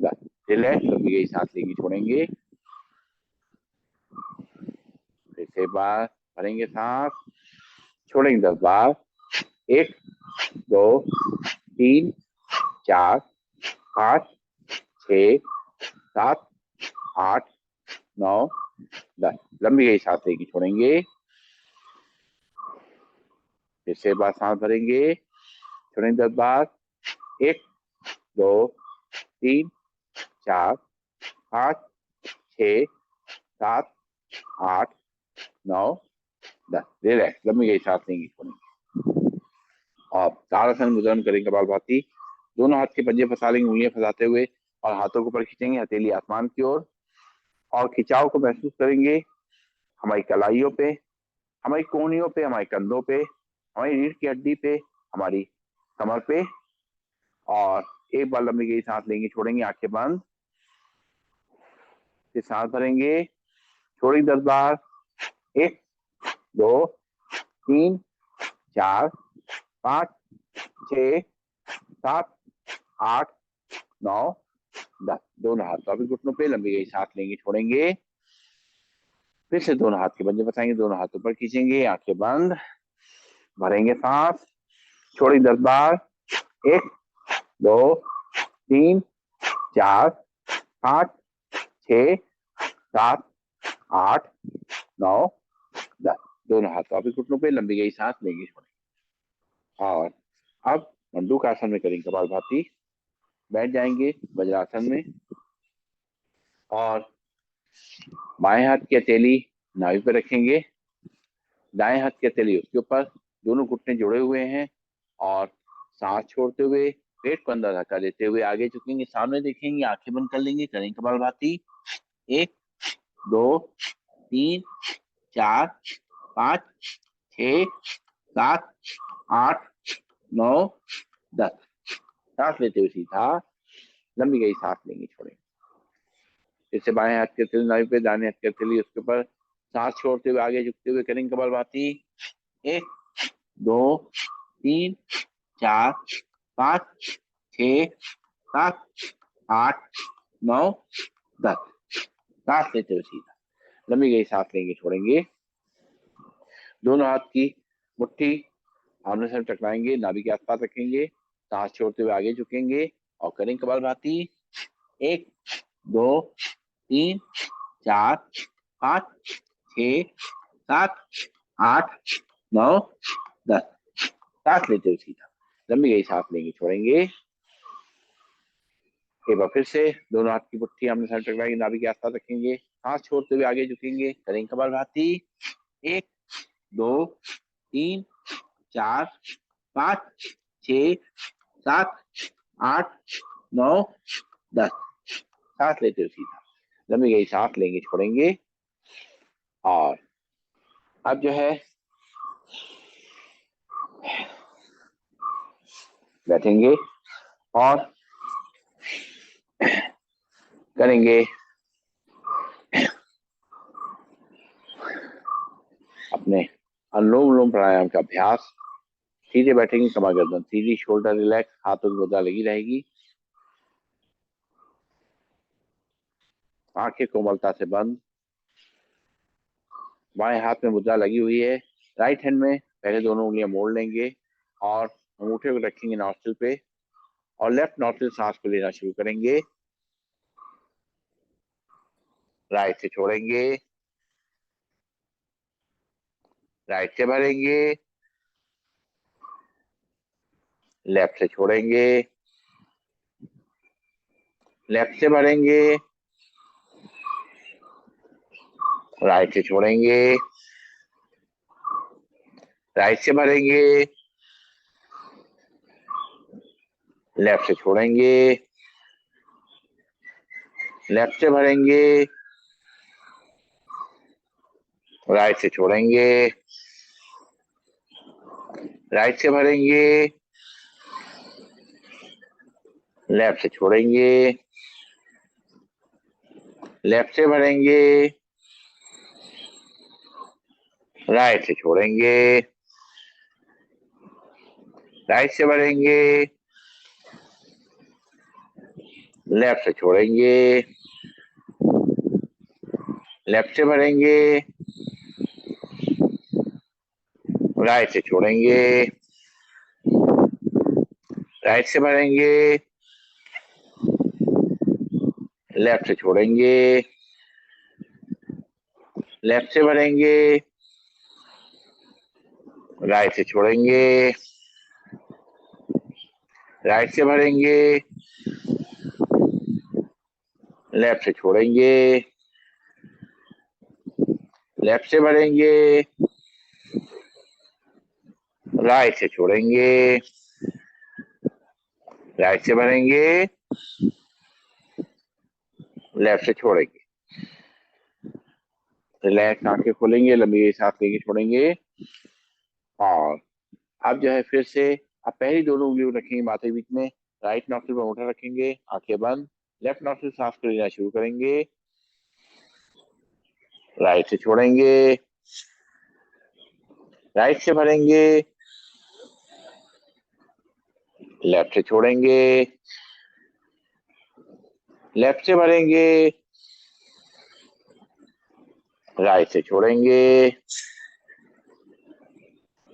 10। रिलैक्स, लंबी गई सांस लेंगे, छोड़ेंगे। फिर से बार भरेंगे सांस, छोड़ेंगे 10 बार। 1 2 3 4 5 6 7 8 9 10। लंबी गई सांस लेंगे, छोड़ेंगे। फिर से बार सांस भरेंगे, छोड़ेंगे 10 बार। 1 2 3 4 5 6 7 8 9 10। रिलैक्स, लंबी गई सांस लेंगे, छोड़ेंगे। और ताड़ासन मुद्रा में करेंगे कपालभाति। दोनों हाथ के पंजे फंसा लेंगे, उंगलियां फंसाते हुए, और हाथों को ऊपर खींचेंगे, हथेली आसमान की ओर। और खिंचाव को महसूस करेंगे हमारी कलाइयों पे, हमारी कोहनियों पे, हमारे कंधों पे, हमारी रीढ़ की हड्डी पे, हमारी कमर पे। और एक बार लंबी गई सांस लेंगे, छोड़ेंगे, आंखें बंद। फिर सांस भरेंगे, छोड़ेंगे 10 बार। 1 2 3 4 5 6 7 8 9 10। दोनों हाथ वापिस घुटनों पे, लंबी गई सांस लेंगे, छोड़ेंगे। फिर से दोनों हाथ के पंजे फंसाएंगे, दोनों हाथों पर खींचेंगे, आंखें बंद। भरेंगे सांस, छोड़ेंगे 10 बार। 1 2 3 4 5 6 7 8 9 10। दोनों हाथ वापिस घुटनों पे, लंबी गई सांस लेंगे, छोड़ेंगे। और अब मंडूक आसन में करेंगे कपालभाति। बैठ जाएंगे वज्रासन में, और बाएं हाथ की हथेली नाभि पे रखेंगे, दाएं हाथ की हथेली उसके ऊपर। दोनों घुटने जुड़े हुए हैं, और सांस छोड़ते हुए पेट को अंदर धक्का देते हुए आगे झुकेंगे, सामने देखेंगे, आंखें बंद कर लेंगे, करेंगे कपालभाति। 1 2 3 4 5 6 7 8 9 10। सांस लेते हुए सीधा लंबी गई सांस लेंगे, छोड़ेंगे। जैसे बाएं हाथ के हथेली नाभि पे, दाहिने हाथ के हथेली उसके ऊपर। सांस छोड़ते हुए आगे झुकते हुए करेंगे कपालभाति। 1 2 3 4 5 6 7 8 9 10। सांस लेते हुए सीधा लंबी गई सांस लेंगे, छोड़ेंगे। दोनों हाथ की मुट्ठी आमने सामने टकराएंगे, नाभि के आसपास रखेंगे, सांस छोड़ते हुए आगे झुकेंगे और करेंगे कपालभाति। 1 2 3 4 5 6 7 8 9 10। सांस लेते हुए सीधा लंबी गई सांस लेंगे, छोड़ेंगे। एक बार फिर से दोनों हाथ की मुट्ठी हमने सामने टकराएंगे, नाभि के आसपास रखेंगे, सांस छोड़ते हुए आगे झुकेंगे, करेंगे कपालभाति। 1 2 3 4 5 6 7 8 9 10। सांस लेते हुए सीधा लंबी गई सांस लेंगे, छोड़ेंगे। और अब जो है बैठेंगे और करेंगे अपने अनुलोम विलोम प्राणायाम का अभ्यास। सीधे बैठेंगे, कमर गर्दन सीधी, शोल्डर रिलैक्स, हाथों की मुद्रा लगी रहेगी, आंखें कोमलता से बंद। बाएं हाथ में मुद्रा लगी हुई है, राइट हैंड में पहले दोनों उंगलियां मोड़ लेंगे और अंगूठे को रखेंगे नॉस्ट्रिल पे और लेफ्ट नॉस्ट्रिल सांस को लेना शुरू करेंगे। राइट से छोड़ेंगे, राइट से भरेंगे, लेफ्ट से छोड़ेंगे, लेफ्ट से भरेंगे, राइट से छोड़ेंगे, राइट से भरेंगे, लेफ्ट से छोड़ेंगे, लेफ्ट से भरेंगे, राइट से छोड़ेंगे, राइट से भरेंगे, लेफ्ट से छोड़ेंगे, लेफ्ट से भरेंगे, राइट से छोड़ेंगे, राइट से भरेंगे, लेफ्ट से छोड़ेंगे, लेफ्ट से भरेंगे, राइट से छोड़ेंगे, राइट से भरेंगे, लेफ्ट से छोड़ेंगे, लेफ्ट से भरेंगे, राइट से छोड़ेंगे, राइट से भरेंगे, लेफ्ट से छोड़ेंगे, लेफ्ट से भरेंगे, राइट से छोड़ेंगे, राइट से भरेंगे, लेफ्ट से छोड़ेंगे। रिलैक्स आंखें खोलेंगे, लंबी सांस लेके छोड़ेंगे। और अब जो है फिर से अब पहली दोनों उंगलियों को रखेंगे माथे के बीच में, राइट नॉस्ट्रिल पर अंगूठा रखेंगे, आंखें बंद, लेफ्ट नॉस्ट्रिल सांस को लेना शुरू करेंगे, राइट से छोड़ेंगे, राइट से भरेंगे, लेफ्ट से छोड़ेंगे, लेफ्ट से भरेंगे, राइट से छोड़ेंगे,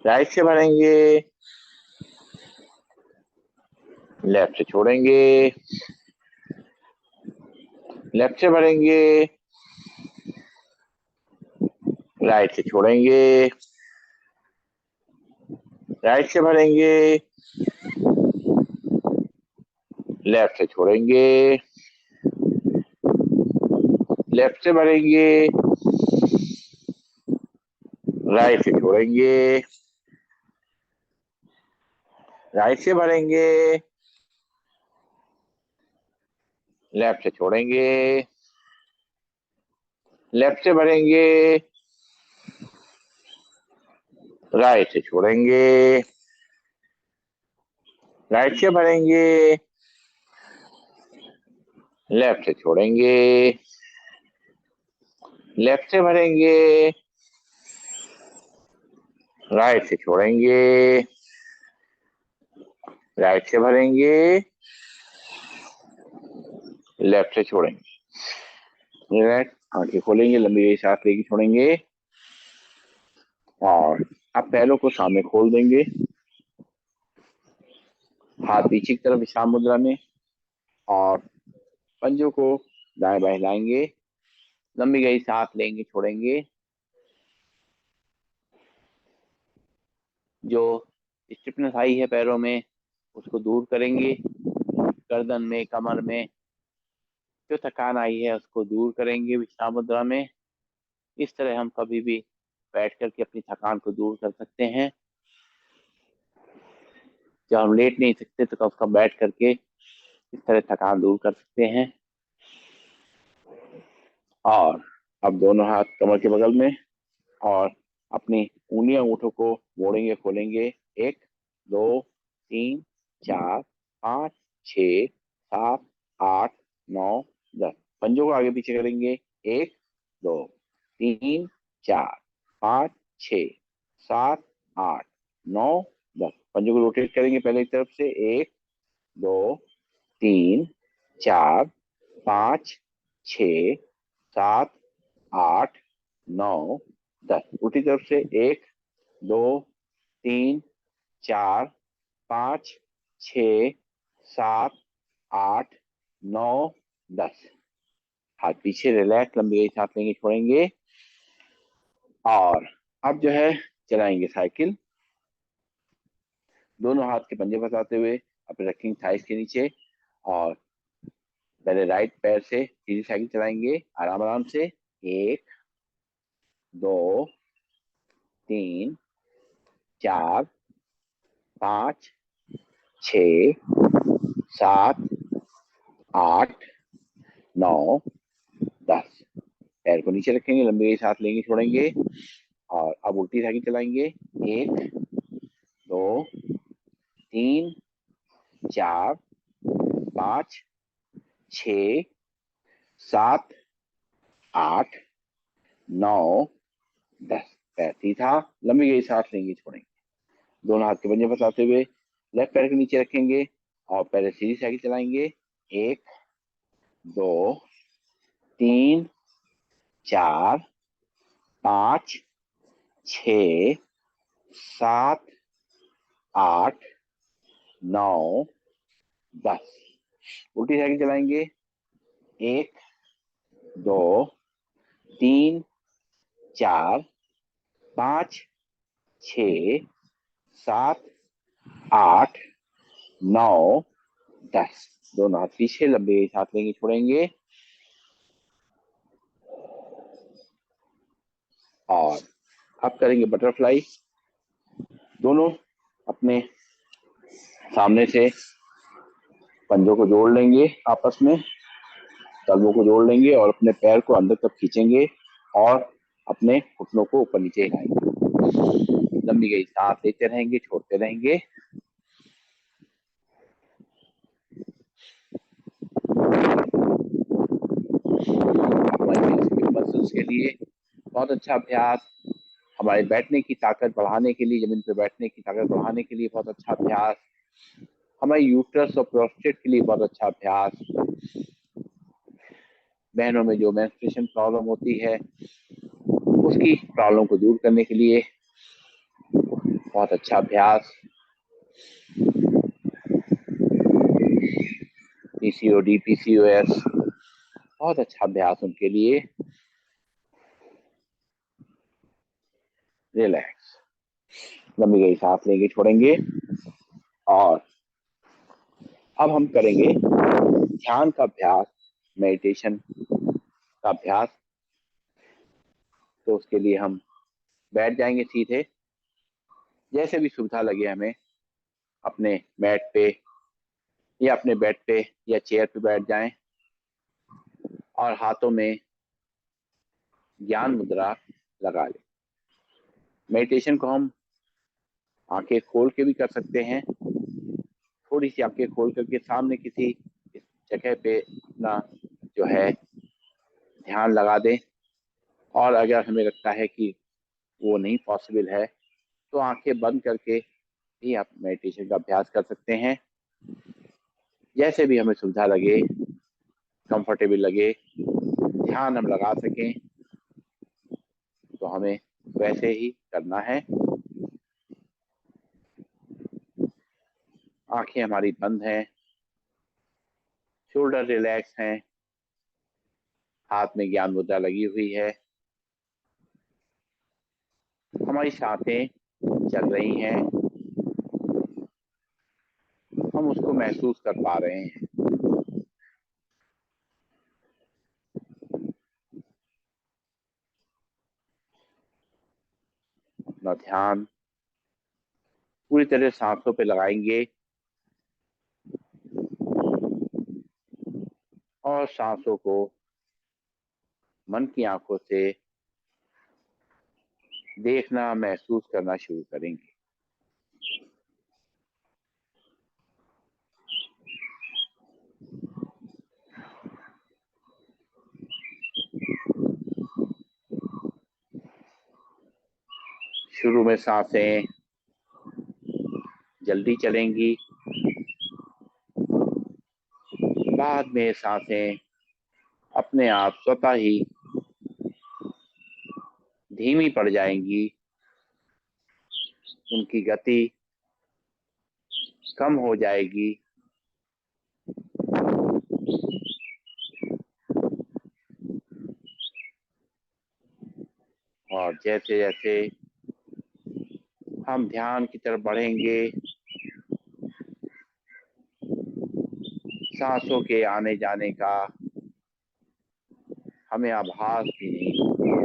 राइट से भरेंगे, लेफ्ट से छोड़ेंगे, लेफ्ट से भरेंगे, राइट से छोड़ेंगे, राइट से भरेंगे, लेफ्ट से छोड़ेंगे, लेफ्ट से भरेंगे, राइट से छोड़ेंगे, राइट से भरेंगे, लेफ्ट से छोड़ेंगे, लेफ्ट से भरेंगे, राइट से छोड़ेंगे, राइट से भरेंगे, लेफ्ट से छोड़ेंगे, लेफ्ट से भरेंगे, राइट से छोड़ेंगे, राइट से भरेंगे, लेफ्ट से छोड़ेंगे। रिलैक्स आंखें खोलेंगे, लंबी सांस लेके छोड़ेंगे। और अब पैरों को सामने खोल देंगे, हाथ पीछे की तरफ विश्राम मुद्रा में, और पंजों को दाएं बाएं हिलाएंगे, लंबी गई सांस लेंगे, छोड़ेंगे, जो स्टिफनेस आई है पैरों में उसको दूर करेंगे। गर्दन में, कमर में जो थकान आई है उसको दूर करेंगे विश्राम मुद्रा में। इस तरह हम कभी भी बैठ करके अपनी थकान को दूर कर सकते हैं। जब हम लेट नहीं सकते तो कम से कम बैठ करके इस तरह थकान दूर कर सकते हैं। और अब दोनों हाथ कमर के बगल में और अपनी उंगलियां अंगूठों को मोड़ेंगे खोलेंगे। 1 2 3 4 5 6 7 8 9 10। पंजों को आगे पीछे करेंगे। 1 2 3 4 5 6 7 8 9 10। पंजों को रोटेट करेंगे पहले की तरफ से। 1 2 3 4 5 6 7 8 9 10। उल्टी तरफ से। 1 2 3 4 5 6 7 8 9 10। हाथ पीछे, रिलैक्स, लंबी सांस लेंगे छोड़ेंगे। और अब जो है चलाएंगे साइकिल। दोनों हाथ के पंजे फंसाते हुए अपने रखेंगे थाइस के नीचे और पहले राइट पैर से सीधी साइकिल चलाएंगे आराम आराम से। 1 2 3 4 5 6 7 8 9 10। पैर को नीचे रखेंगे, लंबी सांस लेंगे छोड़ेंगे और अब उल्टी साइकिल चलाएंगे। 1 2 3 4 5 6 7 8 9 10। पैर सीधा, लंबी गई सांस लेंगे छोड़ेंगे। दोनों हाथ के पंजे फंसाते हुए लेफ्ट पैर के नीचे रखेंगे और पहले सीधी साइकिल चलाएंगे। 1 2 3 4 5 6 7 8 9 10। उल्टी साइकिल चलाएंगे। 1 2 3 4 5 6 7 8 9 10। दोनों हाथ पीछे, लंबे सांस लेंगे छोड़ेंगे और अब करेंगे बटरफ्लाई। दोनों अपने सामने से पंजों को जोड़ लेंगे आपस में, तलवों को जोड़ लेंगे और अपने पैर को अंदर तक खींचेंगे और अपने घुटनों को ऊपर नीचे हिलाएंगे। लंबी गई सांस लेते रहेंगे, छोड़ते रहेंगे। मसल्स के लिए बहुत अच्छा अभ्यास, हमारे बैठने की ताकत बढ़ाने के लिए, जमीन पर बैठने की ताकत बढ़ाने के लिए बहुत अच्छा अभ्यास, हमारे यूट्रस और प्रोस्टेट के लिए बहुत अच्छा अभ्यास, बहनों में जो मेंस्ट्रुएशन प्रॉब्लम होती है उसकी प्रॉब्लम को दूर करने के लिए बहुत अच्छा अभ्यास, पीसीओडी, पीसीओएस, बहुत अच्छा अभ्यास उनके लिए। रिलैक्स, लंबी गई सांस लेंगे छोड़ेंगे और अब हम करेंगे ध्यान का अभ्यास, मेडिटेशन का अभ्यास। तो उसके लिए हम बैठ जाएंगे सीधे, जैसे भी सुविधा लगे हमें, अपने मैट पे या अपने बेड पे या चेयर पे बैठ जाएं और हाथों में ज्ञान मुद्रा लगा लें। मेडिटेशन को हम आंखें खोल के भी कर सकते हैं। थोड़ी सी आंखें खोल करके सामने किसी जगह पे अपना जो है ध्यान लगा दें और अगर हमें लगता है कि वो नहीं पॉसिबल है तो आंखें बंद करके भी आप मेडिटेशन का अभ्यास कर सकते हैं। जैसे भी हमें सुविधा लगे, कंफर्टेबल लगे, ध्यान हम लगा सकें तो हमें वैसे ही करना है। आंखें हमारी बंद हैं, शोल्डर रिलैक्स हैं, हाथ में ज्ञान मुद्रा लगी हुई है। हमारी सांसें चल रही हैं, हम उसको महसूस कर पा रहे हैं। अपना ध्यान पूरी तरह सांसों पे लगाएंगे और सांसों को मन की आंखों से देखना, महसूस करना शुरू करेंगे। शुरू में सांसें जल्दी चलेंगी, बाद में सांसें अपने आप स्वतः ही धीमी पड़ जाएंगी, उनकी गति कम हो जाएगी और जैसे जैसे हम ध्यान की तरफ बढ़ेंगे, सांसों के आने जाने का हमें आभास भी नहीं होगा।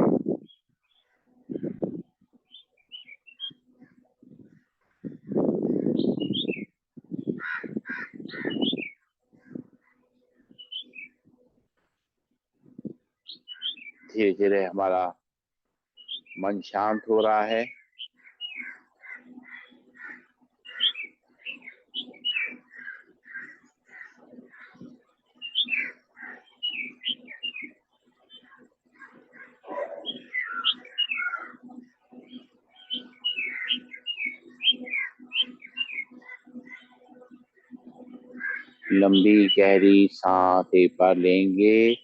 धीरे धीरे हमारा मन शांत हो रहा है। लंबी गहरी सांसें पर लेंगे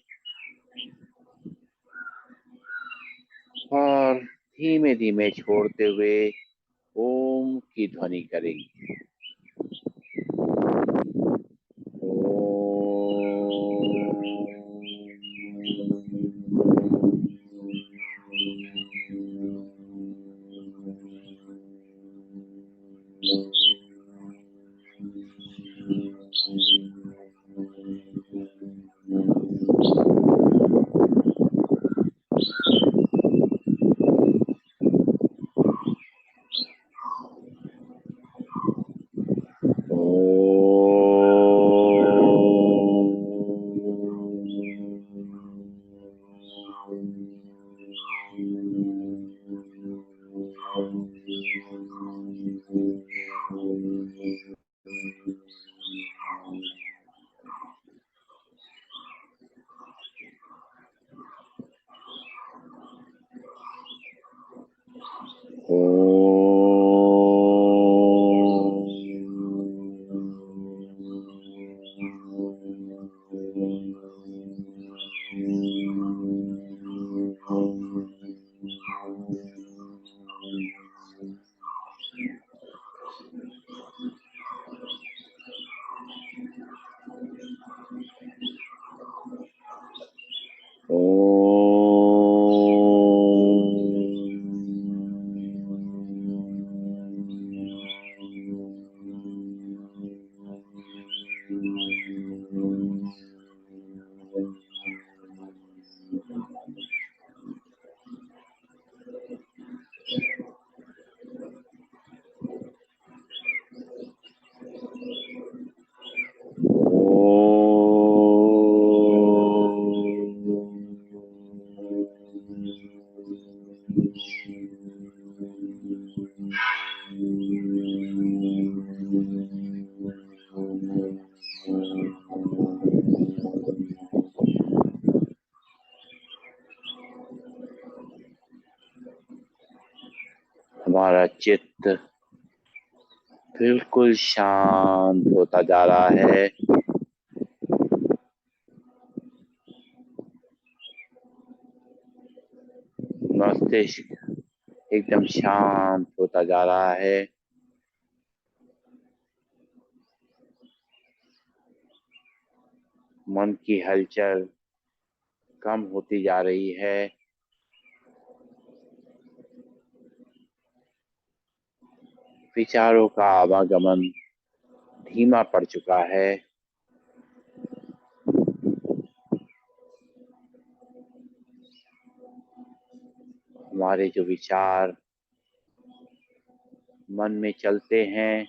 और धीमे धीमे छोड़ते हुए ओम की ध्वनि करेंगे। हमारा चित्त बिल्कुल शांत होता जा रहा है। मस्तिष्क एकदम शांत होता जा रहा है। मन की हलचल कम होती जा रही है। विचारों का आवागमन धीमा पड़ चुका है। हमारे जो विचार मन में चलते हैं,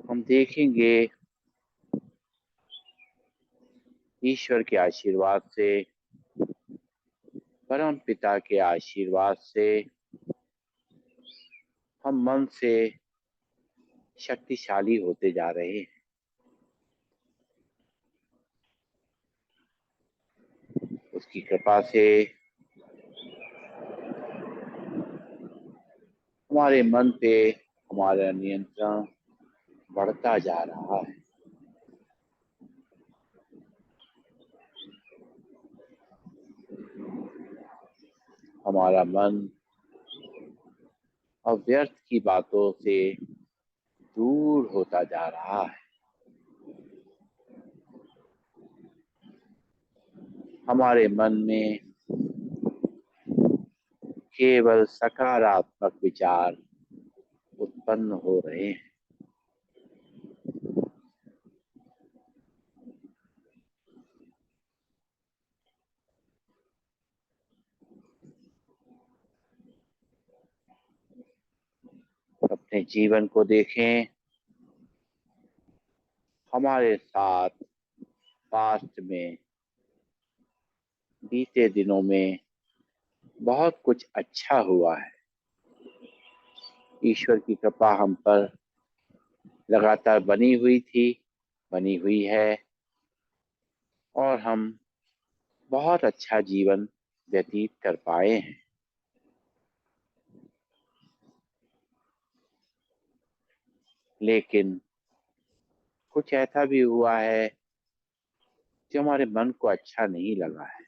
हम देखेंगे ईश्वर के आशीर्वाद से, परम पिता के आशीर्वाद से हम मन से शक्तिशाली होते जा रहे हैं। उसकी कृपा से हमारे मन पे हमारा नियंत्रण बढ़ता जा रहा है। हमारा मन अव्यर्थ की बातों से दूर होता जा रहा है। हमारे मन में केवल सकारात्मक विचार उत्पन्न हो रहे हैं। अपने जीवन को देखें। हमारे साथ पास्ट में बीते दिनों में बहुत कुछ अच्छा हुआ है। ईश्वर की कृपा हम पर लगातार बनी हुई थी, बनी हुई है, और हम बहुत अच्छा जीवन व्यतीत कर पाए हैं। लेकिन कुछ ऐसा भी हुआ है जो हमारे मन को अच्छा नहीं लगा है।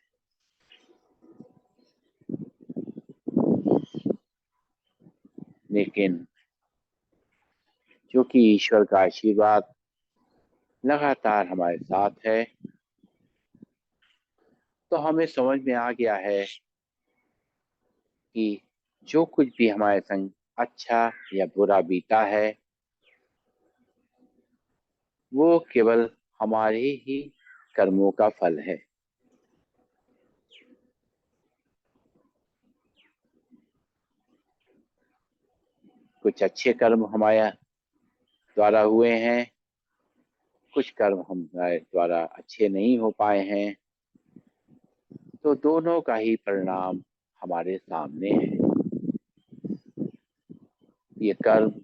लेकिन क्योंकि ईश्वर का आशीर्वाद लगातार हमारे साथ है, तो हमें समझ में आ गया है कि जो कुछ भी हमारे संग अच्छा या बुरा बीता है, वो केवल हमारे ही कर्मों का फल है। कुछ अच्छे कर्म हमारे द्वारा हुए हैं, कुछ कर्म हमारे द्वारा अच्छे नहीं हो पाए हैं, तो दोनों का ही परिणाम हमारे सामने है। ये कर्म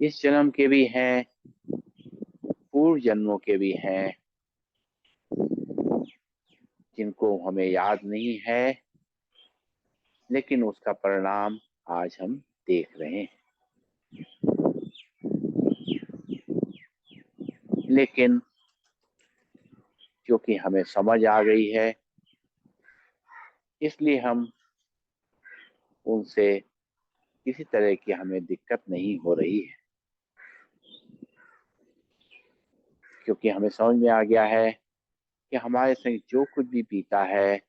इस जन्म के भी हैं, पूर्व जन्मों के भी हैं, जिनको हमें याद नहीं है, लेकिन उसका परिणाम आज हम देख रहे हैं। लेकिन क्योंकि हमें समझ आ गई है, इसलिए हम उनसे किसी तरह की हमें दिक्कत नहीं हो रही है। क्योंकि हमें समझ में आ गया है कि हमारे संग जो कुछ भी बीता है,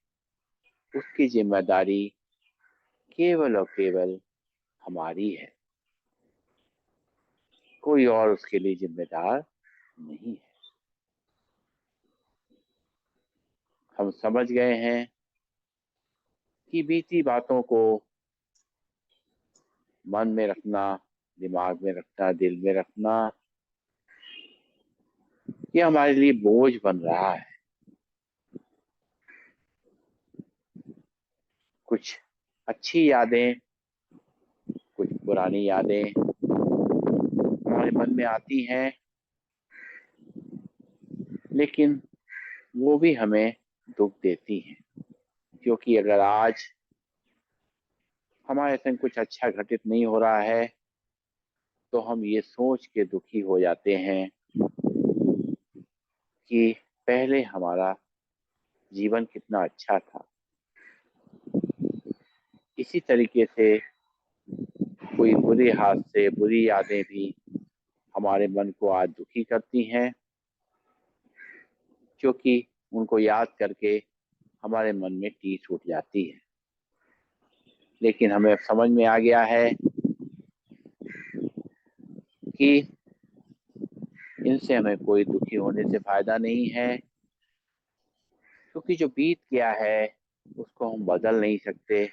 उसकी जिम्मेदारी केवल और केवल हमारी है। कोई और उसके लिए जिम्मेदार नहीं है। हम समझ गए हैं कि बीती बातों को मन में रखना, दिमाग में रखना, दिल में रखना, ये हमारे लिए बोझ बन रहा है। कुछ अच्छी यादें, कुछ पुरानी यादें हमारे मन में आती हैं, लेकिन वो भी हमें दुख देती हैं। क्योंकि अगर आज हमारे संग कुछ अच्छा घटित नहीं हो रहा है, तो हम ये सोच के दुखी हो जाते हैं कि पहले हमारा जीवन कितना अच्छा था। इसी तरीके से कोई बुरे हाथ से बुरी यादें भी हमारे मन को आज दुखी करती हैं, क्योंकि उनको याद करके हमारे मन में टीस उठ जाती है। लेकिन हमें अब समझ में आ गया है कि इनसे हमें कोई दुखी होने से फायदा नहीं है, क्योंकि जो बीत गया है उसको हम बदल नहीं सकते।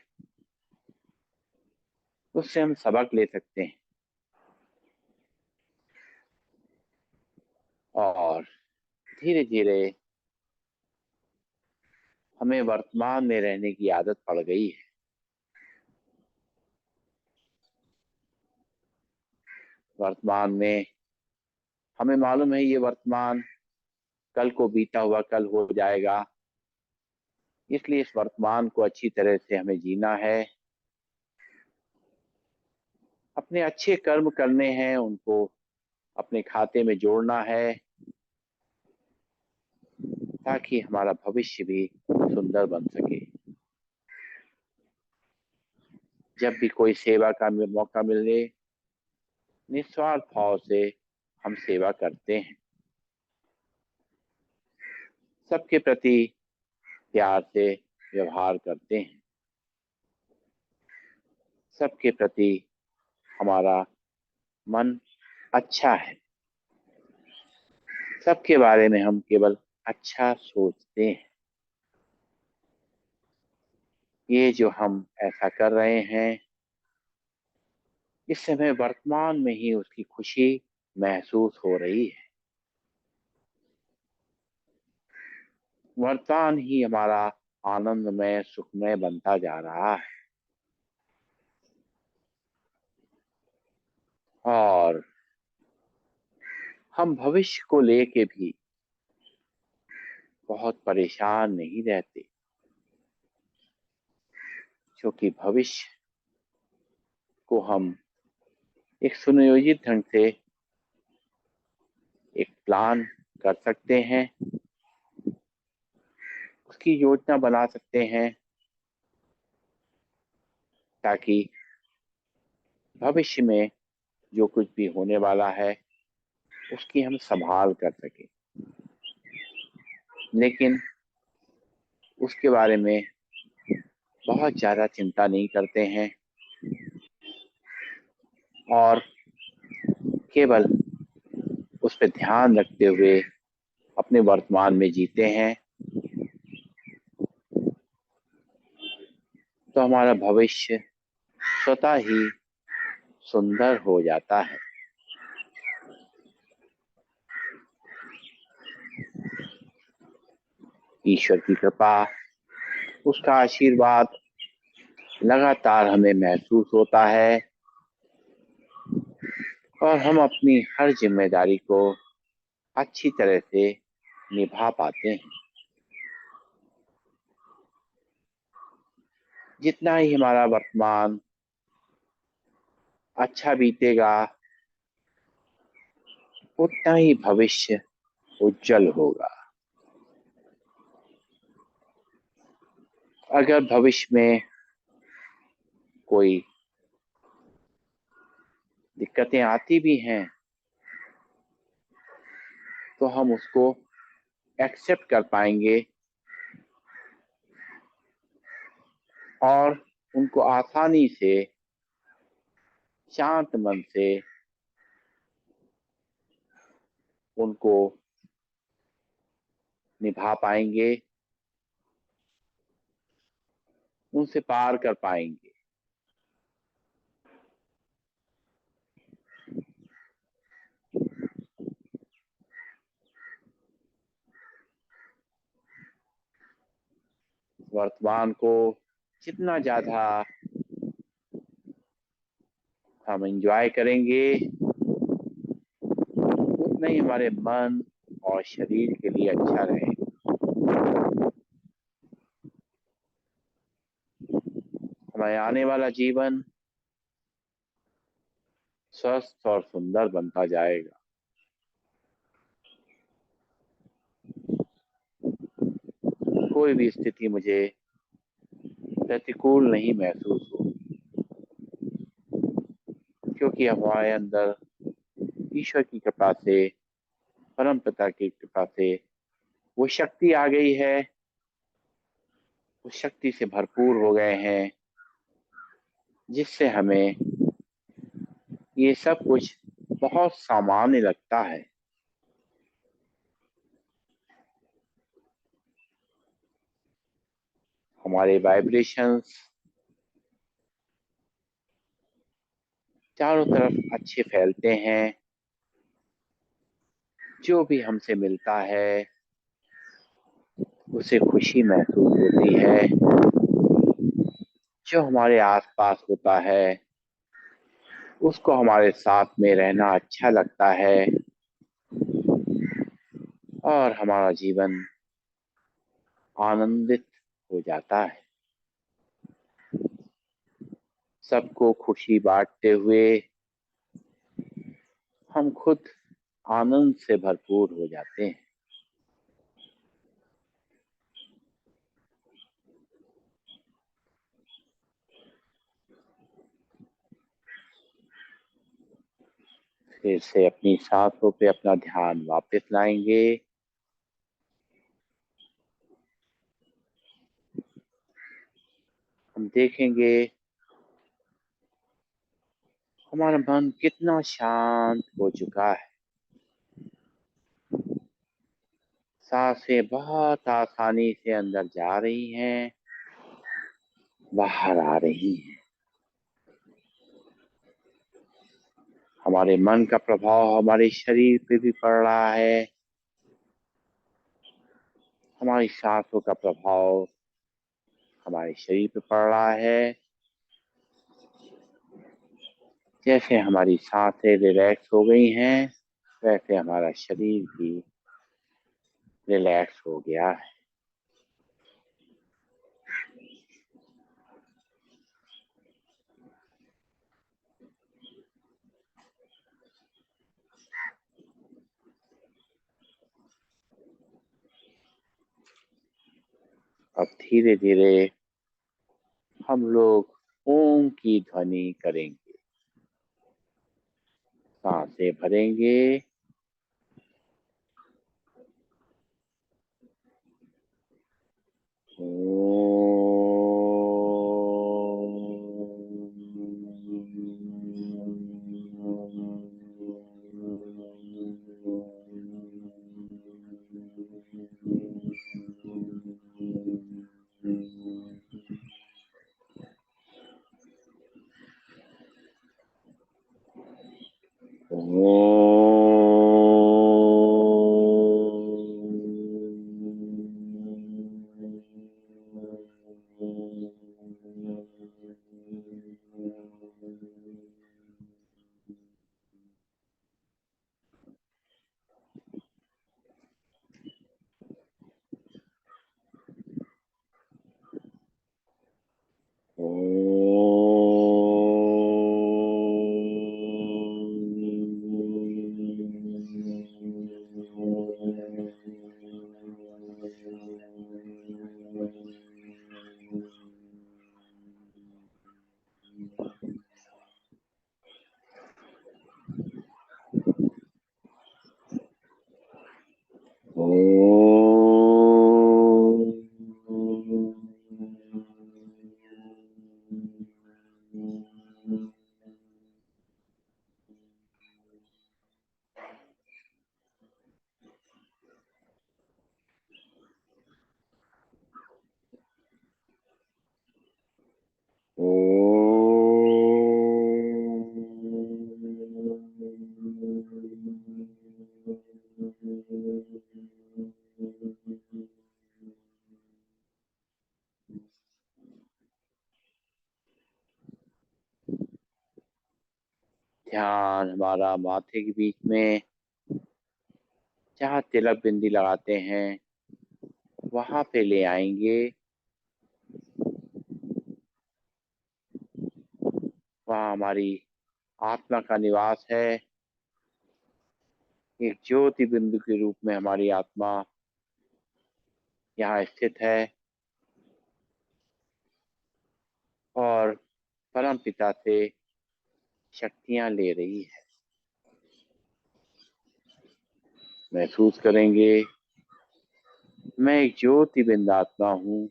उससे हम सबक ले सकते हैं और धीरे धीरे हमें वर्तमान में रहने की आदत पड़ गई है। वर्तमान में हमें मालूम है ये वर्तमान कल को बीता हुआ कल हो जाएगा, इसलिए इस वर्तमान को अच्छी तरह से हमें जीना है। अपने अच्छे कर्म करने हैं, उनको अपने खाते में जोड़ना है, ताकि हमारा भविष्य भी सुंदर बन सके। जब भी कोई सेवा का मौका मिले, निस्वार्थ भाव से हम सेवा करते हैं। सबके प्रति प्यार से व्यवहार करते हैं। सबके प्रति हमारा मन अच्छा है। सबके बारे में हम केवल अच्छा सोचते हैं। ये जो हम ऐसा कर रहे हैं, इस समय वर्तमान में ही उसकी खुशी महसूस हो रही है। वर्तमान ही हमारा आनंदमय सुखमय बनता जा रहा है। और हम भविष्य को लेके भी बहुत परेशान नहीं रहते, क्योंकि भविष्य को हम एक सुनियोजित ढंग से एक प्लान कर सकते हैं, उसकी योजना बना सकते हैं, ताकि भविष्य में जो कुछ भी होने वाला है उसकी हम संभाल कर सकें। लेकिन उसके बारे में बहुत ज्यादा चिंता नहीं करते हैं और केवल उस पर ध्यान रखते हुए अपने वर्तमान में जीते हैं, तो हमारा भविष्य स्वतः ही सुंदर हो जाता है। ईश्वर की कृपा, उसका आशीर्वाद लगातार हमें महसूस होता है और हम अपनी हर जिम्मेदारी को अच्छी तरह से निभा पाते हैं। जितना ही हमारा वर्तमान अच्छा बीतेगा, उतना ही भविष्य उज्जवल होगा। अगर भविष्य में कोई दिक्कतें आती भी हैं, तो हम उसको एक्सेप्ट कर पाएंगे और उनको आसानी से शांत मन से उनको निभा पाएंगे, उनसे पार कर पाएंगे। वर्तमान को जितना ज्यादा हम एंजॉय करेंगे, उतना ही हमारे मन और शरीर के लिए अच्छा रहेगा। हमारे आने वाला जीवन स्वस्थ और सुंदर बनता जाएगा। कोई भी स्थिति मुझे प्रतिकूल नहीं महसूस हो, क्योंकि हमारे अंदर ईश्वर की कृपा से, परम पिता की कृपा से वो शक्ति आ गई है। उस शक्ति से भरपूर हो गए हैं जिससे हमें ये सब कुछ बहुत सामान्य लगता है। हमारे वाइब्रेशंस चारों तरफ अच्छे फैलते हैं। जो भी हमसे मिलता है उसे खुशी महसूस होती है। जो हमारे आसपास होता है उसको हमारे साथ में रहना अच्छा लगता है और हमारा जीवन आनंदित हो जाता है। सबको खुशी बांटते हुए हम खुद आनंद से भरपूर हो जाते हैं। फिर से अपनी सांसों पे अपना ध्यान वापस लाएंगे। हम देखेंगे हमारा मन कितना शांत हो चुका है। सांसें बहुत आसानी से अंदर जा रही हैं, बाहर आ रही हैं। हमारे मन का प्रभाव हमारे शरीर पे भी पड़ रहा है। हमारी सांसों का प्रभाव हमारे शरीर पे पड़ रहा है। जैसे हमारी सांसें रिलैक्स हो गई हैं, वैसे हमारा शरीर भी रिलैक्स हो गया है। अब धीरे धीरे हम लोग ओम की ध्वनि करेंगे। सांसें भरेंगे ध्यान हमारा माथे के बीच में जहाँ तिलक बिंदी लगाते हैं वहां पे ले आएंगे। वहाँ हमारी आत्मा का निवास है। एक ज्योति बिंदु के रूप में हमारी आत्मा यहाँ स्थित है और परम पिता से शक्तियां ले रही है। महसूस करेंगे मैं एक ज्योति बिंद आत्मा हूँ।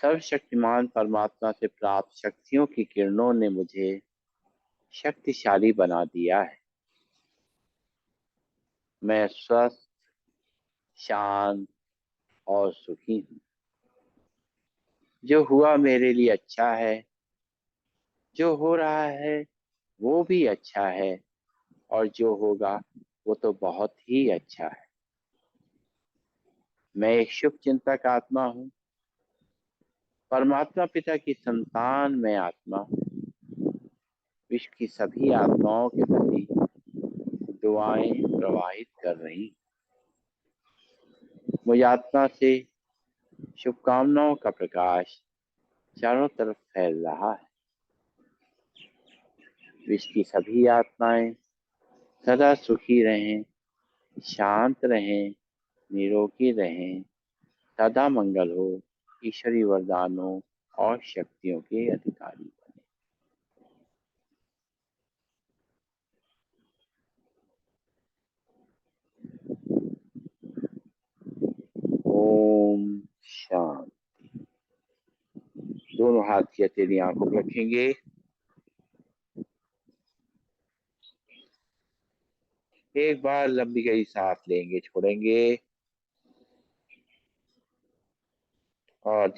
सर्वशक्तिमान परमात्मा से प्राप्त शक्तियों की किरणों ने मुझे शक्तिशाली बना दिया है। मैं स्वस्थ, शांत और सुखी हूँ। जो हुआ मेरे लिए अच्छा है, जो हो रहा है वो भी अच्छा है, और जो होगा वो तो बहुत ही अच्छा है। मैं एक शुभ चिंतक आत्मा हूँ। परमात्मा पिता की संतान मैं आत्मा हूँ। विश्व की सभी आत्माओं के प्रति दुआएं प्रवाहित कर रही। मुझ आत्मा से शुभकामनाओं का प्रकाश चारों तरफ फैल रहा है। विश्व की सभी आत्माएं सदा सुखी रहें, शांत रहें, निरोगी रहें, सदा मंगल हो, ईश्वरी वरदानों और शक्तियों के अधिकारी बने। ओम शांति। दोनों हाथ की हथेली आंखों पर रखेंगे। एक बार लंबी गहरी सांस लेंगे, छोड़ेंगे और